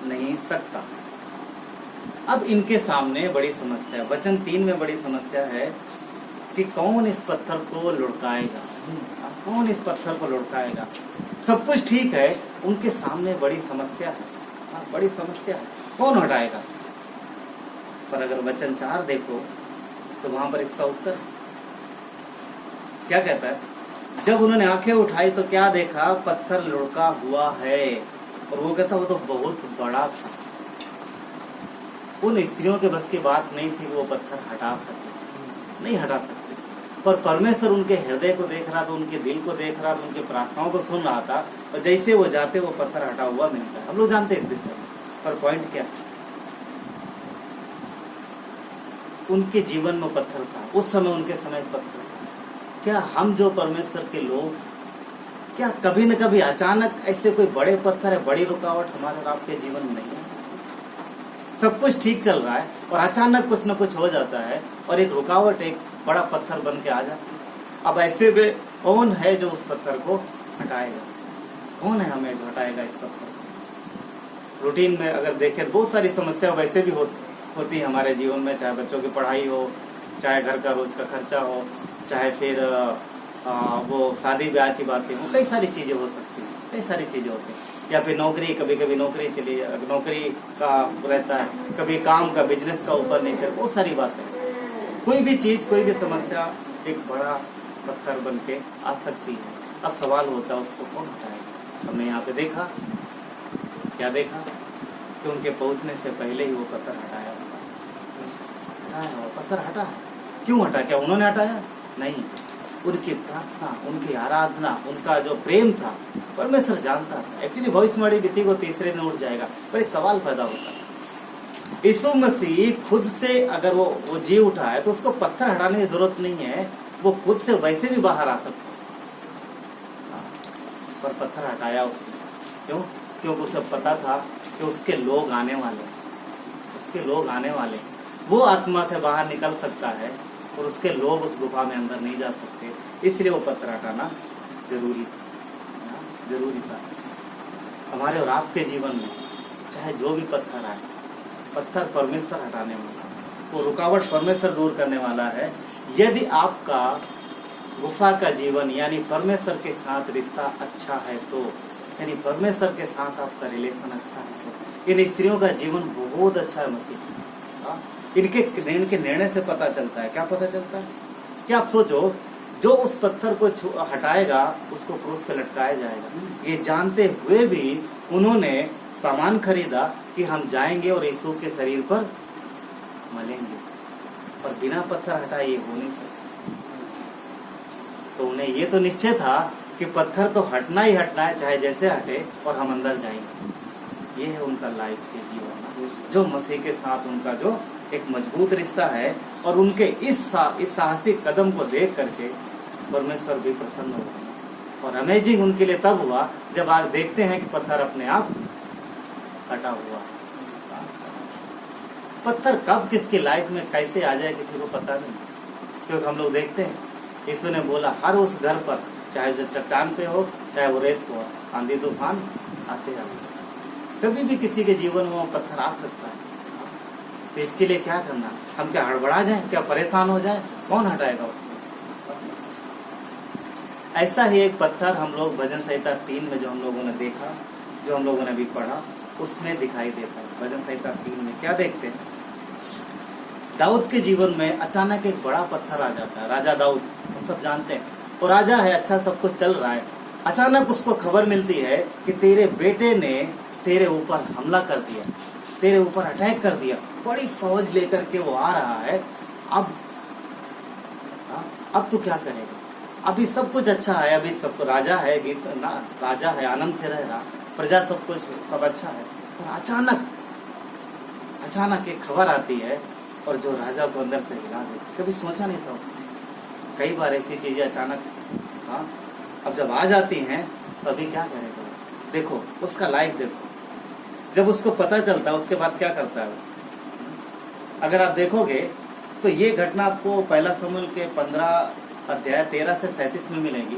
नहीं सकता। अब इनके सामने बड़ी समस्या है। वचन 3 में बड़ी समस्या है कि कौन इस पत्थर को लुढ़काएगा। कौन इस पत्थर को लुढ़काएगा? सब कुछ ठीक है, उनके सामने बड़ी समस्या है, बड़ी समस्या है, कौन हटाएगा? पर अगर वचन 4 देखो तो वहां पर इसका उत्तर क्या कहता है? जब उन्होंने आंखें उठाई तो क्या देखा? पत्थर लुढ़का हुआ है। और वो कहता वो तो बहुत बड़ा था। उन स्त्रियों के बस की बात नहीं थी कि वो पत्थर हटा सके, नहीं हटा सकते। पर परमेश्वर उनके हृदय को देख रहा था, उनके दिल को देख रहा था, उनकी प्रार्थनाओं को सुन रहा था, और जैसे वो जाते वो पत्थर हटा हुआ मिलता है। हम लोग जानते हैं इस विषय में, पर पॉइंट क्या है? उनके जीवन में पत्थर था, उस समय उनके समय पत्थर था। क्या हम जो परमेश्वर के लोग, क्या कभी न कभी अचानक ऐसे कोई बड़े पत्थर है, बड़ी रुकावट हमारे और आपके जीवन में नहीं है? सब कुछ ठीक चल रहा है और अचानक कुछ न कुछ हो जाता है और एक रुकावट, एक बड़ा पत्थर बन के आ जाती है। अब ऐसे में कौन है जो उस पत्थर को हटाएगा? कौन है हमें जो हटाएगा इस पत्थर को? रूटीन में अगर देखें तो बहुत सारी समस्या वैसे भी होती है हमारे जीवन में, चाहे बच्चों की पढ़ाई हो, चाहे घर का रोज का खर्चा हो, चाहे फिर वो शादी ब्याह की बातें हो, कई सारी चीजें हो सकती हैं, कई सारी चीजें होती हैं। या फिर नौकरी, कभी कभी नौकरी चली, नौकरी का रहता है, कभी काम का, बिजनेस का ऊपर नीचे, बहुत सारी बातें। कोई भी चीज, कोई भी समस्या एक बड़ा पत्थर बन के आ सकती है। अब सवाल होता है उसको कौन हटाएगा? हमने यहाँ पे देखा, क्या देखा कि उनके पहुंचने से पहले ही वो पत्थर हटाया हुआ पत्थर हटा। क्यों हटा? क्या उन्होंने हटाया? नहीं, उनकी प्रार्थना, उनकी आराधना, उनका जो प्रेम था, परमेश्वर जानता था। एक्चुअली भविष्यवाणी भी थी वो तीसरे दिन उठ जाएगा। पर एक सवाल पैदा होता है, यीशु मसीह खुद से अगर वो जी उठा है तो उसको पत्थर हटाने की जरूरत नहीं है, वो खुद से वैसे भी बाहर आ सकता है। पर पत्थर हटाया उसने। क्यों? क्योंकि उसे पता था कि उसके लोग आने वाले, उसके लोग आने वाले। वो आत्मा से बाहर निकल सकता है और उसके लोग उस गुफा में अंदर नहीं जा सकते, इसलिए वो पत्थर हटाना जरूरी था। हमारे और आपके जीवन में चाहे जो भी पत्थर आए, पत्थर परमेश्वर हटाने वाला, वो रुकावट परमेश्वर दूर करने वाला है। यदि आपका गुफा का जीवन यानी परमेश्वर के साथ रिश्ता अच्छा है तो, यानी परमेश्वर के साथ आपका रिलेशन अच्छा है तो, इन स्त्रियों का जीवन बहुत अच्छा है मसीह। इनके निर्णय से पता चलता है। क्या पता चलता है? क्या आप सोचो, जो उस पत्थर को हटाएगा उसको क्रूस पे लटकाया जाएगा। ये जानते हुए भी उन्होंने सामान खरीदा कि हम जाएंगे और यीशु के शरीर पर मलेंगे, और बिना पत्थर हटाए ये हो नहीं सकता। तो उन्हें ये तो निश्चय था कि पत्थर तो हटना ही हटना है, चाहे जैसे हटे, और हम अंदर जाएंगे। ये है उनका लाइफ के जीवन, जो मसीह के साथ उनका जो एक मजबूत रिश्ता है। और उनके इस साहसिक कदम को देख करके परमेश्वर भी प्रसन्न हुआ। और अमेजिंग उनके लिए तब हुआ जब आप देखते हैं कि पत्थर अपने आप हटा हुआ। पत्थर कब किसकी लाइफ में कैसे आ जाए किसी को पता नहीं, क्योंकि हम लोग देखते हैं यीशु ने बोला हर उस घर पर, चाहे जो चट्टान पे हो, चाहे वो रेत पे हो, आंधी तूफान आते हैं। कभी भी किसी के जीवन में वो पत्थर आ सकता है। तो इसके लिए क्या करना? हम क्या हड़बड़ा जाए? क्या परेशान हो जाए? कौन हटाएगा उसको? ऐसा ही एक पत्थर हम लोग भजन संहिता 3 में जो हम लोगों ने देखा, जो हम लोगों ने अभी पढ़ा, उसमें दिखाई देता है। भजन संहिता 3 में क्या देखते हैं? दाऊद के जीवन में अचानक एक बड़ा पत्थर आ जाता है। राजा दाऊद, हम सब जानते हैं, वो राजा है, अच्छा सब कुछ चल रहा है। अचानक उसको खबर मिलती है कि तेरे बेटे ने तेरे ऊपर हमला कर दिया, तेरे ऊपर अटैक कर दिया। बड़ी फौज लेकर के वो आ रहा है। अब तो क्या करेगा? अभी सब कुछ अच्छा है, अभी सब राजा है, राजा है, आनंद से रह रहा, प्रजा सब कुछ सब अच्छा है। पर अचानक एक खबर आती है और जो राजा को अंदर से हिला देती। कभी सोचा नहीं था। कई बार ऐसी चीजें अचानक अब जब आ जाती हैं तो अभी क्या करेगा? देखो उसका लाइफ देखो, जब उसको पता चलता है उसके बाद क्या करता है। अगर आप देखोगे तो ये घटना आपको पहला शमूएल के 15 अध्याय 13 से 37 में मिलेगी।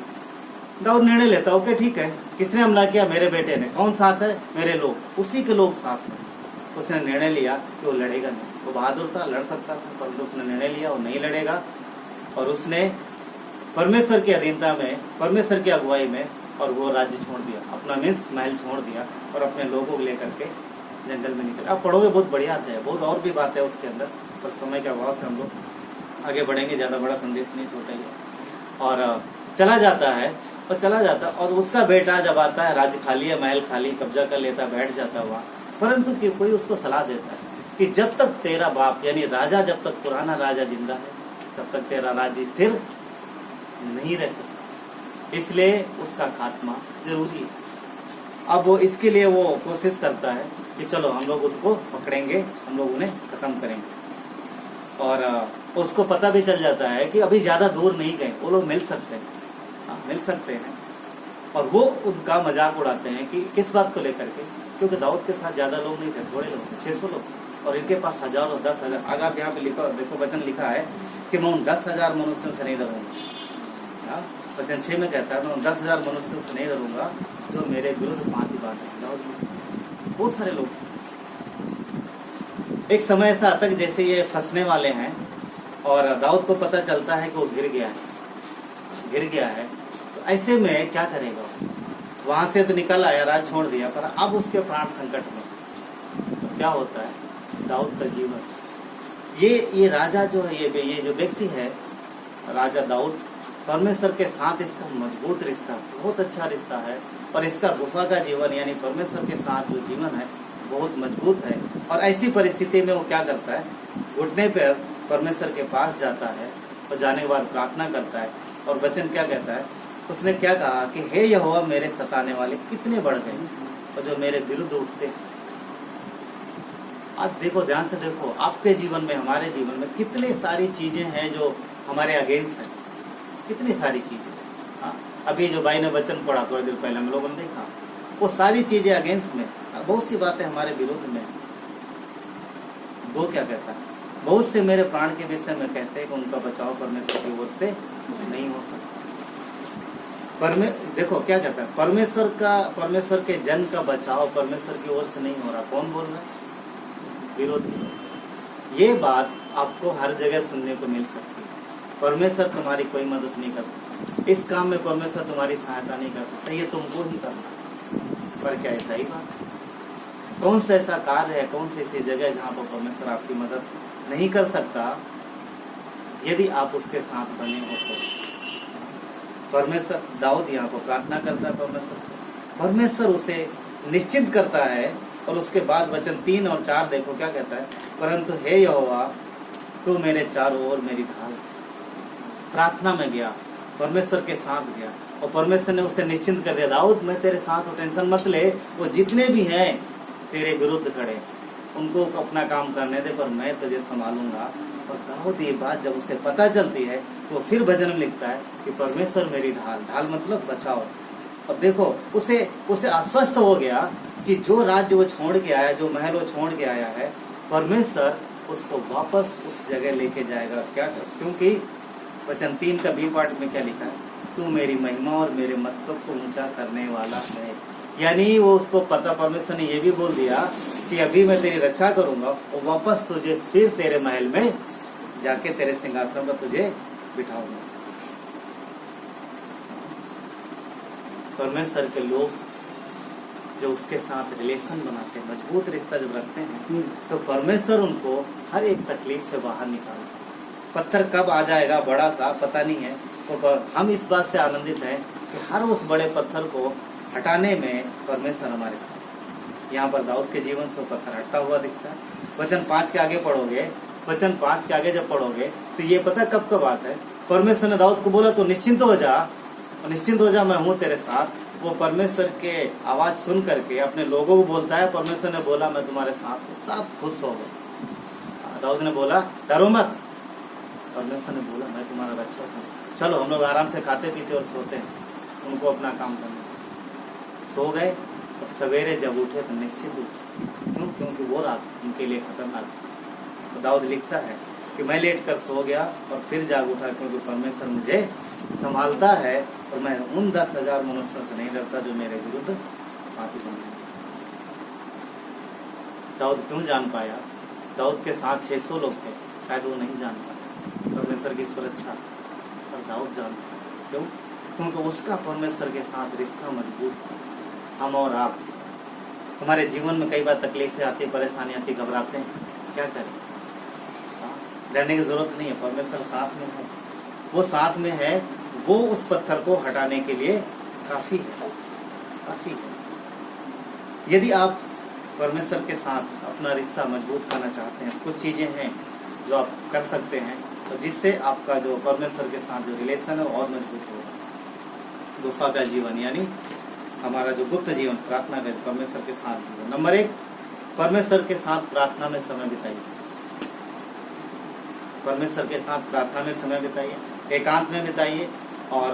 दाऊद निर्णय लेता, ओके ठीक है, किसने हमला किया? मेरे बेटे ने। कौन साथ है? मेरे लोग, उसी के लोग साथ में। उसने निर्णय लिया कि वो लड़ेगा नहीं। वो बहादुर था, लड़ सकता था, परंतु उसने निर्णय लिया वो नहीं लड़ेगा। और उसने परमेश्वर की अधीनता में, परमेश्वर की अगुवाई में, और वो राज्य छोड़ दिया, अपना मीन्स महल छोड़ दिया और अपने लोगों को लेकर के जंगल में निकले। आप पढ़ोगे बहुत बढ़िया आता है, बहुत और भी बात है उसके अंदर, पर समय के अभाव से हम लोग आगे बढ़ेंगे, ज्यादा बड़ा संदेश नहीं, छोटा ही है। और चला जाता है और उसका बेटा जब आता है, राज्य खाली है, महल खाली, कब्जा कर लेता, बैठ जाता हुआ, परंतु कि कोई उसको सलाह देता है कि जब तक तेरा बाप यानी राजा, जब तक पुराना राजा जिंदा है, तब तक तेरा राज्य स्थिर नहीं रह सकता, इसलिए उसका खात्मा जरूरी है। अब वो इसके लिए वो कोशिश करता है कि चलो हम लोग उनको पकड़ेंगे, हम लोग उन्हें खत्म करेंगे। और उसको पता भी चल जाता है कि अभी ज्यादा दूर नहीं गए, वो लोग मिल सकते हैं, मिल सकते हैं। और वो उनका मजाक उड़ाते हैं कि किस बात को लेकर के, क्योंकि दाऊद के साथ ज्यादा लोग नहीं थे, थोड़े लोग थे, 600 लोग, और इनके पास हजारों, 10,000। अगर आप यहाँ पे लिखा देखो, वचन लिखा है कि मैं उन 10,000 मनुष्यों से नहीं डरूंगा। वचन 6 में कहता है मैं उन 10,000 मनुष्यों से नहीं डरूंगा जो मेरे विरुद्ध पांति बातें हैं। दाऊद में बहुत सारे लोग, एक समय ऐसा आता है जैसे ये फंसने वाले हैं और दाऊद को पता चलता है कि वो गिर गया है, तो ऐसे में क्या करेगा? वहां से तो निकल आया, राज छोड़ दिया, पर अब उसके प्राण संकट में। तो क्या होता है? दाऊद का जीवन, ये राजा जो है, ये जो व्यक्ति है राजा दाऊद, परमेश्वर के साथ इसका मजबूत रिश्ता, बहुत अच्छा रिश्ता है, और इसका गुफा का जीवन यानी परमेश्वर के साथ जो जीवन है बहुत मजबूत है। और ऐसी परिस्थिति में वो क्या करता है? घुटने पर परमेश्वर के पास जाता है और जाने के बाद प्रार्थना करता है। और वचन क्या कहता है? उसने क्या कहा कि हे यहोवा, मेरे सताने वाले कितने बढ़ गए और जो मेरे विरुद्ध उठते। आप देखो, ध्यान से देखो, आपके जीवन में, हमारे जीवन में कितनी सारी चीजें हैं जो हमारे अगेंस्ट हैं, कितनी सारी चीजें। हाँ, अभी जो भाई ने वचन पढ़ा थोड़ी देर पहले हम लोगों ने देखा, वो सारी चीजें अगेंस्ट में, बहुत सी बातें हमारे विरुद्ध में। दो क्या कहता है? बहुत से मेरे प्राण के विषय में कहते हैं कि उनका बचाव परमेश्वर की ओर से नहीं हो सकता। देखो क्या कहता है? परमेश्वर के जन का बचाव परमेश्वर की ओर से नहीं हो रहा। कौन बोल रहा है? विरोधी। ये बात आपको हर जगह सुनने को मिल सकती है। परमेश्वर तुम्हारी कोई मदद नहीं कर सकता, इस काम में परमेश्वर तुम्हारी सहायता नहीं कर सकता, ये तुमको ही करना है। पर क्या ऐसा ही बात? कौन सा ऐसा कार्य है, कौन सी ऐसी जगह है जहाँ पर परमेश्वर आपकी मदद नहीं कर सकता यदि आप उसके साथ बने हो तो? परमेश्वर, दाऊद यहाँ को प्रार्थना करता है परमेश्वर से, परमेश्वर उसे निश्चित करता है। और उसके बाद वचन 3 और 4 देखो क्या कहता है? परंतु हे यहोवा, तू मेरे चारों ओर मेरी ढाल। प्रार्थना में गया, परमेश्वर के साथ गया, और परमेश्वर ने उसे निश्चिंत कर दिया, दाऊद मैं तेरे साथ हूँ, टेंशन मत ले, वो जितने भी हैं तेरे विरुद्ध खड़े, उनको अपना काम करने दे, पर मैं तुझे संभालूंगा। और दाऊद ये बात जब उसे पता चलती है तो फिर भजन में लिखता है कि परमेश्वर मेरी ढाल, ढाल मतलब बचाओ। और देखो उसे आश्वस्त हो गया कि जो राज्य वो छोड़ के आया, जो महल वो छोड़ के आया है, परमेश्वर उसको वापस उस जगह लेके जाएगा। क्या? क्योंकि वचन 3 का बी पार्ट में क्या लिखा है? तू मेरी महिमा और मेरे मस्तक को ऊंचा करने वाला है। यानी वो उसको पता, परमेश्वर ने ये भी बोल दिया कि अभी मैं तेरी रक्षा करूंगा और वापस तुझे फिर तेरे महल में जाके तेरे सिंहासन पर तुझे बिठाऊंगा। परमेश्वर के लोग जो उसके साथ रिलेशन बनाते हैं, मजबूत रिश्ता जब रखते हैं, तो परमेश्वर उनको हर एक तकलीफ से बाहर निकालता है। पत्थर कब आ जाएगा बड़ा सा पता नहीं है, तो हम इस बात से आनंदित हैं कि हर उस बड़े पत्थर को हटाने में परमेश्वर हमारे साथ। यहाँ पर दाऊद के जीवन से पत्थर हटता हुआ दिखता है। वचन 5 के आगे पढ़ोगे, वचन 5 के आगे जब पढ़ोगे तो ये पता कब कब आता है? परमेश्वर ने दाऊद को बोला तो निश्चिंत हो जा, मैं हूँ तेरे साथ। वो परमेश्वर के आवाज सुन करके अपने लोगों को बोलता है, परमेश्वर ने बोला मैं तुम्हारे साथ हूँ, सब खुश हो गए। दाऊद ने बोला डरो मत, परमेश्वर ने बोला मैं तुम्हारा रक्षक हूँ, चलो हम लोग आराम से खाते पीते और सोते हैं, उनको अपना काम करना। सो गए और सवेरे जब उठे तो निश्चित उठे। क्यों? क्योंकि वो रात उनके लिए खतरनाक। तो दाऊद लिखता है कि मैं लेट कर सो गया और फिर जाग उठा, क्योंकि परमेश्वर मुझे संभालता है और मैं उन 10,000 मनुष्यों से नहीं डरता जो मेरे विरुद्ध पापी बने। दाऊद क्यों जान पाया? दाऊद के साथ 600 लोग थे, शायद वो नहीं जान पाया परमेश्वर की सुरक्षा, पर दाऊद जान पाया। क्यों? क्योंकि उसका परमेश्वर के साथ रिश्ता मजबूत है। हम और आप, हमारे जीवन में कई बार तकलीफें आती, परेशानी आती, घबराते हैं, क्या करें? डरने की जरूरत नहीं है, परमेश्वर साथ में है। वो साथ में है, वो उस पत्थर को हटाने के लिए काफी है, काफी है। यदि आप परमेश्वर के साथ अपना रिश्ता मजबूत करना चाहते हैं, कुछ चीजें हैं जो आप कर सकते हैं, तो जिससे आपका जो परमेश्वर के साथ जो रिलेशन है वो और मजबूत होगा। गुफा का जीवन यानी हमारा जो गुप्त जीवन, प्रार्थना का, परमेश्वर के साथ जीवन। नंबर 1, परमेश्वर के साथ प्रार्थना में समय बिताइए। परमेश्वर के साथ प्रार्थना में समय बिताइए, एकांत में बिताइए, और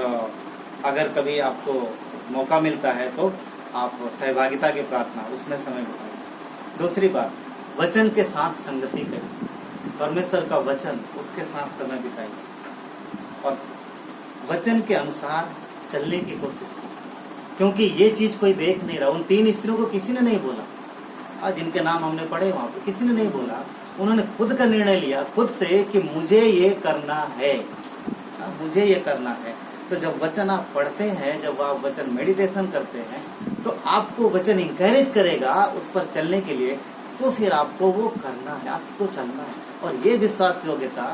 अगर कभी आपको मौका मिलता है तो आप सहभागिता की प्रार्थना, उसमें समय बिताइए। दूसरी बात, वचन के साथ संगति करिए। परमेश्वर का वचन, उसके साथ समय बिताइए और वचन के अनुसार चलने की कोशिश करिए। क्योंकि ये चीज कोई देख नहीं रहा। उन 3 स्त्रियों को किसी ने नहीं बोला, आज जिनके नाम हमने पढ़े वहां पे किसी ने नहीं बोला। उन्होंने खुद का निर्णय लिया, खुद से, कि मुझे ये करना है, मुझे ये करना है। तो जब वचन आप पढ़ते हैं, जब आप वचन मेडिटेशन करते हैं, तो आपको वचन इंकरेज करेगा उस पर चलने के लिए, तो फिर आपको वो करना है, आपको चलना है। और ये विश्वास योग्यता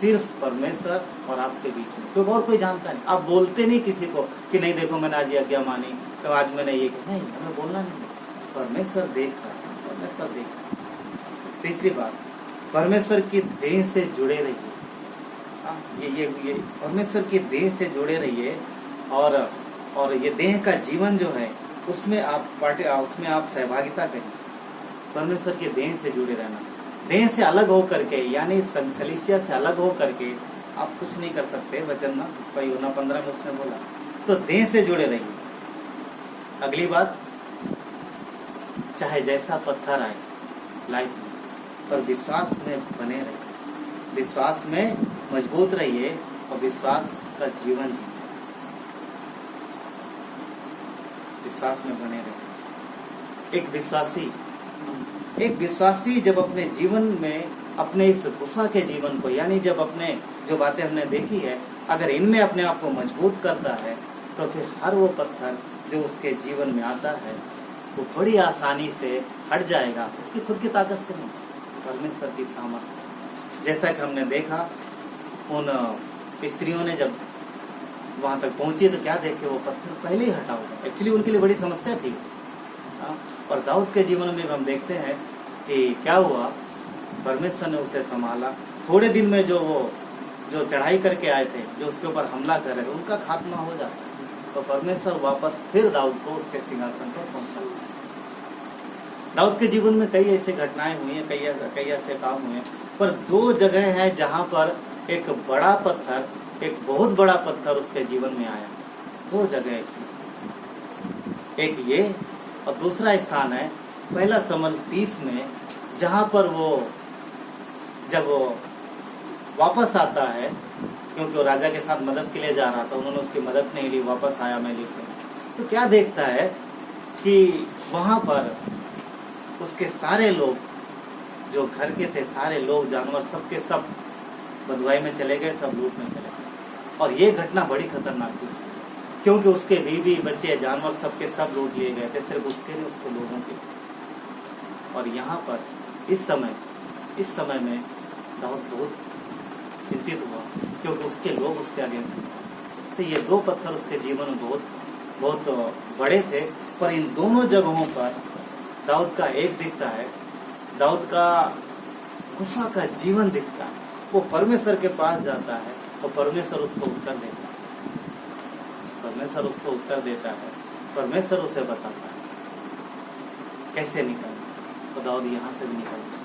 सिर्फ परमेश्वर और आपके बीच में, क्योंकि और कोई जानता नहीं। आप बोलते नहीं किसी को कि नहीं देखो मैंने आज ये आज्ञा मानी, तो आज मैंने ये किया, नहीं, हमें बोलना नहीं। परमेश्वर देख रहा है, परमेश्वर देख रहा है। तीसरी बात, परमेश्वर की देह से जुड़े रहिए। ये परमेश्वर की देह से जुड़े रहिए, और ये देह का जीवन जो है उसमें आप सहभागिता करिए। परमेश्वर के देह से जुड़े रहना, देह से अलग हो करके, यानी कलीसिया से अलग हो करके आप कुछ नहीं कर सकते। वचन ना 15 में उसने बोला, तो देह से जुड़े रहिए। अगली बात, चाहे जैसा पत्थर आए लाइफ में, पर विश्वास में बने रहिए, विश्वास में मजबूत रहिए और विश्वास का जीवन जिए, विश्वास में बने रहिए। एक विश्वासी जब अपने जीवन में, अपने इस गुफा के जीवन को, यानी जब अपने जो बातें हमने देखी है, अगर इनमें अपने आप को मजबूत करता है, तो फिर हर वो पत्थर जो उसके जीवन में आता है वो बड़ी आसानी से हट जाएगा। उसकी खुद की ताकत से नहीं, परमेश्वर की सामर्थ्य। जैसा कि हमने देखा, उन स्त्रियों ने जब वहां तक पहुंची तो क्या देखे, वो पत्थर पहले ही हटा होगा। एक्चुअली उनके लिए बड़ी समस्या थी। और दाऊद के जीवन में हम देखते हैं कि क्या हुआ, परमेश्वर ने उसे संभाला। थोड़े दिन में जो चढ़ाई करके आए थे, जो उसके ऊपर हमला कर रहे थे, उनका खात्मा हो जाता है। तो परमेश्वर वापस फिर दाऊद को उसके सिंहासन पर पहुंचा। दाऊद के जीवन में कई ऐसी घटनाएं हुई हैं, कई ऐसे काम हुए हैं, पर 2 जगह है जहां पर एक बड़ा पत्थर, एक बहुत बड़ा पत्थर उसके जीवन में आया। 2 जगह ऐसी, एक ये और दूसरा स्थान है 1 शमूएल 30 में, जहां पर जब वो वापस आता है, क्योंकि वो राजा के साथ मदद के लिए जा रहा था, उन्होंने उसकी मदद नहीं ली, वापस आया मैं लेकर, तो क्या देखता है कि वहां पर उसके सारे लोग, जो घर के थे, सारे लोग, जानवर, सबके सब बंधुआई में चले गए, सब लूट में चले गए। और ये घटना बड़ी खतरनाक थी, क्योंकि उसके बीवी, बच्चे, जानवर सबके सब लूट लिए गए थे, सिर्फ उसके लिए, उसके लोगों के। और यहाँ पर इस समय में दाऊद बहुत चिंतित हुआ, क्योंकि उसके लोग उसके आगे थे। तो ये 2 पत्थर उसके जीवन में बहुत बड़े थे। पर इन दोनों जगहों पर दाऊद का एक दिखता है, दाऊद का गुफा का जीवन दिखता है। वो परमेश्वर के पास जाता है और परमेश्वर उसको उत्तर देता है, परमेश्वर उसको उत्तर देता है, परमेश्वर उसे बताता है कैसे निकलना। तो दाऊद यहाँ से भी निकलता,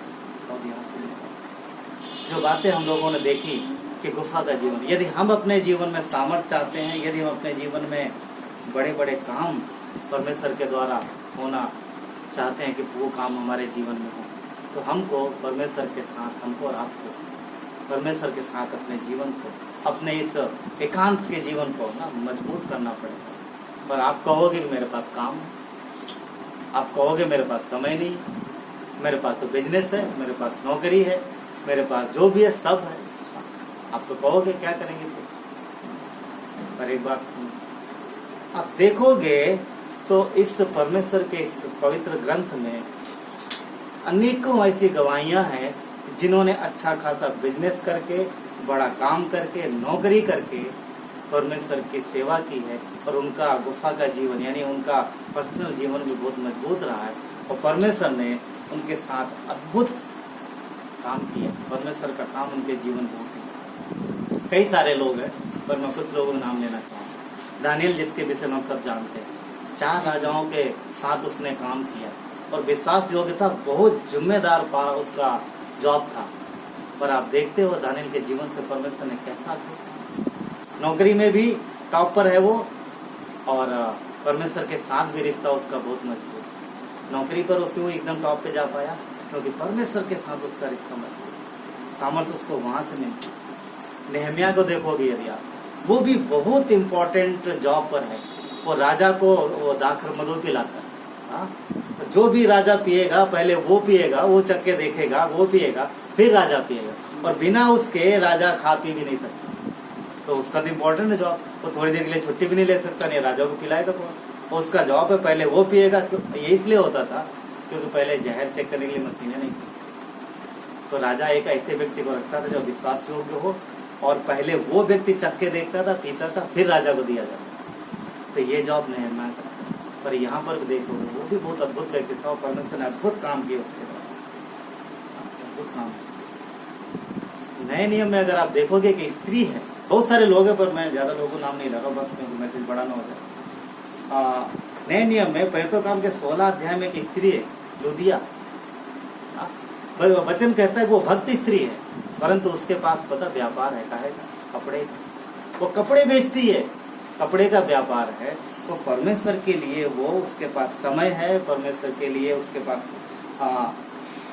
दाऊद यहाँ से भी निकलता। जो बातें हम लोगों ने देखी कि गुफा का जीवन, यदि हम अपने जीवन में सामर्थ्य चाहते हैं, यदि हम अपने जीवन में बड़े बड़े काम परमेश्वर के द्वारा होना चाहते हैं कि वो काम हमारे जीवन में हो, तो हमको परमेश्वर के साथ, हमको और आपको परमेश्वर के साथ अपने जीवन को, अपने इस एकांत के जीवन को ना मजबूत करना पड़ेगा। पर आप कहोगे कि मेरे पास काम है, आप कहोगे मेरे पास समय नहीं, मेरे पास तो बिजनेस है, मेरे पास नौकरी है, मेरे पास जो भी है सब है, आप तो कहोगे, क्या करेंगे फिर? पर एक बात सुनो, आप देखोगे तो इस परमेश्वर के इस पवित्र ग्रंथ में अनेकों ऐसी गवाहियां हैं जिन्होंने अच्छा खासा बिजनेस करके, बड़ा काम करके, नौकरी करके परमेश्वर की सेवा की है और उनका गुफा का जीवन यानी उनका पर्सनल जीवन भी बहुत मजबूत रहा है और परमेश्वर ने उनके साथ अद्भुत काम किया। परमेश्वर का काम उनके जीवन में बहुत कई सारे लोग हैं, पर मैं कुछ लोगों का नाम लेना चाहूँगा। दानियल, जिसके विषय में हम सब जानते हैं, 4 राजाओं के साथ उसने काम किया और विश्वास योग्यता बहुत जिम्मेदार उसका जॉब था। पर आप देखते हो दानियल के जीवन से परमेश्वर ने कैसा किया। नौकरी में भी टॉप पर है वो और परमेश्वर के साथ भी रिश्ता उसका बहुत मजबूत। नौकरी पर वो क्यों एकदम टॉप पे जा पाया? क्योंकि परमेश्वर के साथ उसका रिश्ता मजबूत, सामर्थ्य उसको वहां से मिलती। नेहमिया को देखोगे यदि आप, वो भी बहुत इम्पोर्टेंट जॉब पर है। वो राजा को वो दाखर मधु पिलाता है। जो भी राजा पिएगा पहले वो पिएगा, वो चक्के देखेगा, वो पिएगा, फिर राजा पिएगा और बिना उसके राजा खा पी भी नहीं सकता। तो उसका तो इम्पोर्टेंट है जॉब। वो थोड़ी देर के लिए छुट्टी भी नहीं ले सकता, नहीं राजा को पिलाएगा कौन? उसका जॉब है पहले वो पिएगा। ये इसलिए होता था क्योंकि पहले जहर चेक करने के लिए मशीनें नहीं थी। तो राजा एक ऐसे व्यक्ति को रखता था जो विश्वास योग्य हो और पहले वो व्यक्ति चक्के देखता था, पीता था, फिर राजा को दिया जाता। तो ये जॉब नेहमिया का। पर यहाँ पर देखोगे वो भी बहुत अद्भुत व्यक्ति था और परमेश्वर ने अद्भुत काम किया उसके बाद, अद्भुत काम। नए नियम में अगर आप देखोगे कि स्त्री है, बहुत सारे लोग हैं पर मैं ज्यादा लोगों को नाम नहीं ले रहा हूँ, बस मेरे मैसेज बड़ा ना हो जाए। नए नियम में प्रेरितों काम के 16 अध्याय में एक स्त्री है, लुदिया। वचन कहता है वो भक्त स्त्री है, परंतु उसके पास पता व्यापार है, काहे का? कपड़े का। वो कपड़े बेचती है, कपड़े का व्यापार है। तो परमेश्वर के लिए वो, उसके पास समय है, परमेश्वर के लिए उसके पास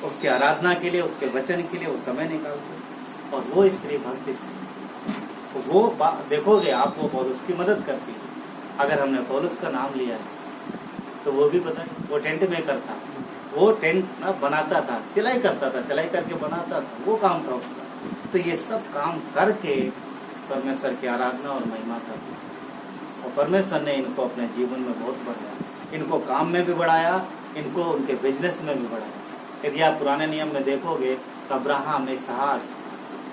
उसके आराधना के लिए, उसके वचन के लिए वो समय निकालती है। और वो स्त्री भक्त स्त्री, तो वो देखोगे आप, वो पौलुस की मदद करती है। अगर हमने पौलुस का नाम लिया है तो वो भी पता है, वो टेंट मेकर था, वो टेंट ना बनाता था, सिलाई करता था, सिलाई करके बनाता था, वो काम था उसका। तो ये सब काम करके परमेश्वर की आराधना और महिमा करती। और परमेश्वर ने इनको अपने जीवन में बहुत बढ़ाया, इनको काम में भी बढ़ाया, इनको उनके बिजनेस में भी बढ़ाया। यदि आप पुराने नियम में देखोगे तो अब्राहम, इसहाक,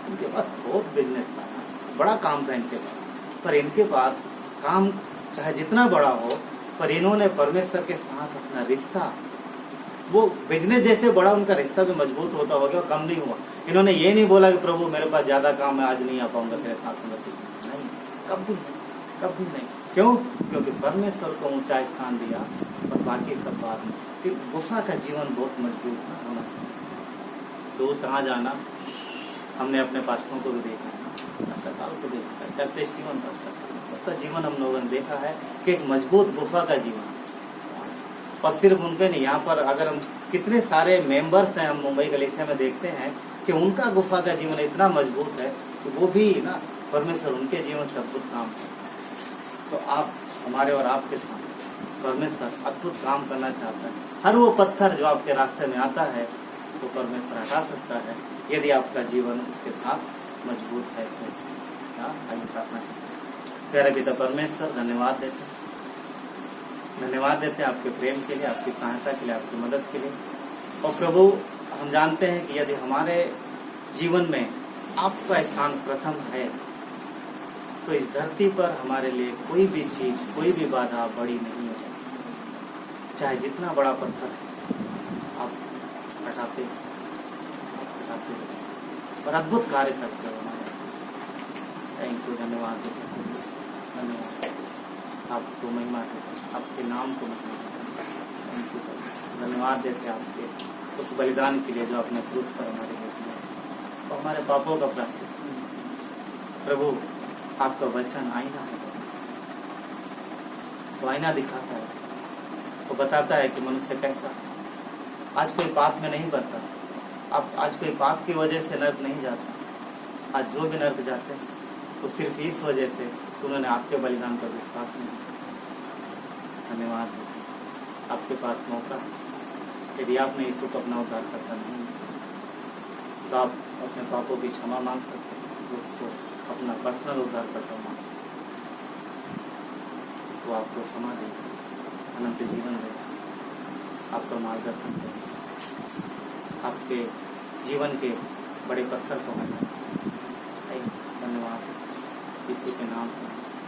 इनके पास बहुत बिजनेस था, बड़ा काम था इनके पास। पर इनके पास काम चाहे जितना बड़ा हो, पर इन्होंने परमेश्वर के साथ अपना रिश्ता, वो बिजनेस जैसे बड़ा उनका रिश्ता भी मजबूत होता हो गया, कम नहीं हुआ। इन्होंने ये नहीं बोला कि प्रभु मेरे पास ज्यादा काम है, आज नहीं आ पाऊंगा तेरे साथ में। नहीं, कभी नहीं, कभी नहीं। क्यों? क्योंकि परमेश्वर को ऊंचा स्थान दिया और बाकी सब बात में। फिर गुफा का जीवन बहुत मजबूत होना चाहिए। दूर कहाँ जाना, हमने अपने पास्टरों को भी देखा है, पास्टर को देखा है, डॉक्टर स्टीवन पास्टर, सबका जीवन हम लोगों ने देखा है कि एक मजबूत गुफा का जीवन। और सिर्फ उनके नहीं, यहाँ पर अगर हम कितने सारे मेंबर्स हैं, हम मुंबई कलीसिया में देखते हैं कि उनका गुफा का जीवन इतना मजबूत है कि वो भी ना परमेश्वर उनके जीवन से अद्भुत काम है। तो आप हमारे और आपके साथ परमेश्वर अद्भुत काम करना चाहता है। हर वो पत्थर जो आपके रास्ते में आता है वो परमेश्वर हटा सकता है यदि आपका जीवन उसके साथ मजबूत है। आइए प्रार्थना करें। प्यारे पिता परमेश्वर, धन्यवाद देते हैं आपके प्रेम के लिए, आपकी सहायता के लिए, आपकी मदद के लिए। और प्रभु, हम जानते हैं कि यदि हमारे जीवन में आपका स्थान प्रथम है तो इस धरती पर हमारे लिए कोई भी चीज, कोई भी बाधा बड़ी नहीं है। चाहे जितना बड़ा पत्थर है आप हटाते और अद्भुत कार्य करते हो। थैंक यू, धन्यवाद, आपको महिमा देते, आपके नाम को थैंक यू, धन्यवाद देते आपके उस बलिदान के लिए जो आपने क्रूस पर हमारे लिए किया और हमारे पापों का प्रायश्चित। प्रभु, आपका वचन आईना है, वो आईना दिखाता है, वो बताता है कि मनुष्य कैसा। आज कोई पाप में नहीं बढ़ता, आप आज कोई पाप की वजह से नर्क नहीं जाता। आज जो भी नर्क जाते हैं वो सिर्फ इस वजह से उन्होंने आपके बलिदान पर विश्वास नहीं किया। धन्यवाद, आपके पास मौका, यदि आपने यीशु को अपना उद्धार करता नहीं तो आप अपने पापों की क्षमा मांग सकते हैं, उसको अपना पर्सनल उद्धार करता मांग सकते हैं। वो आपको क्षमा दे, अनंत जीवन दे, आपका मार्गदर्शन दे, आपके जीवन के बड़े पत्थर को हटाए। धन्यवाद, यीशु के नाम से।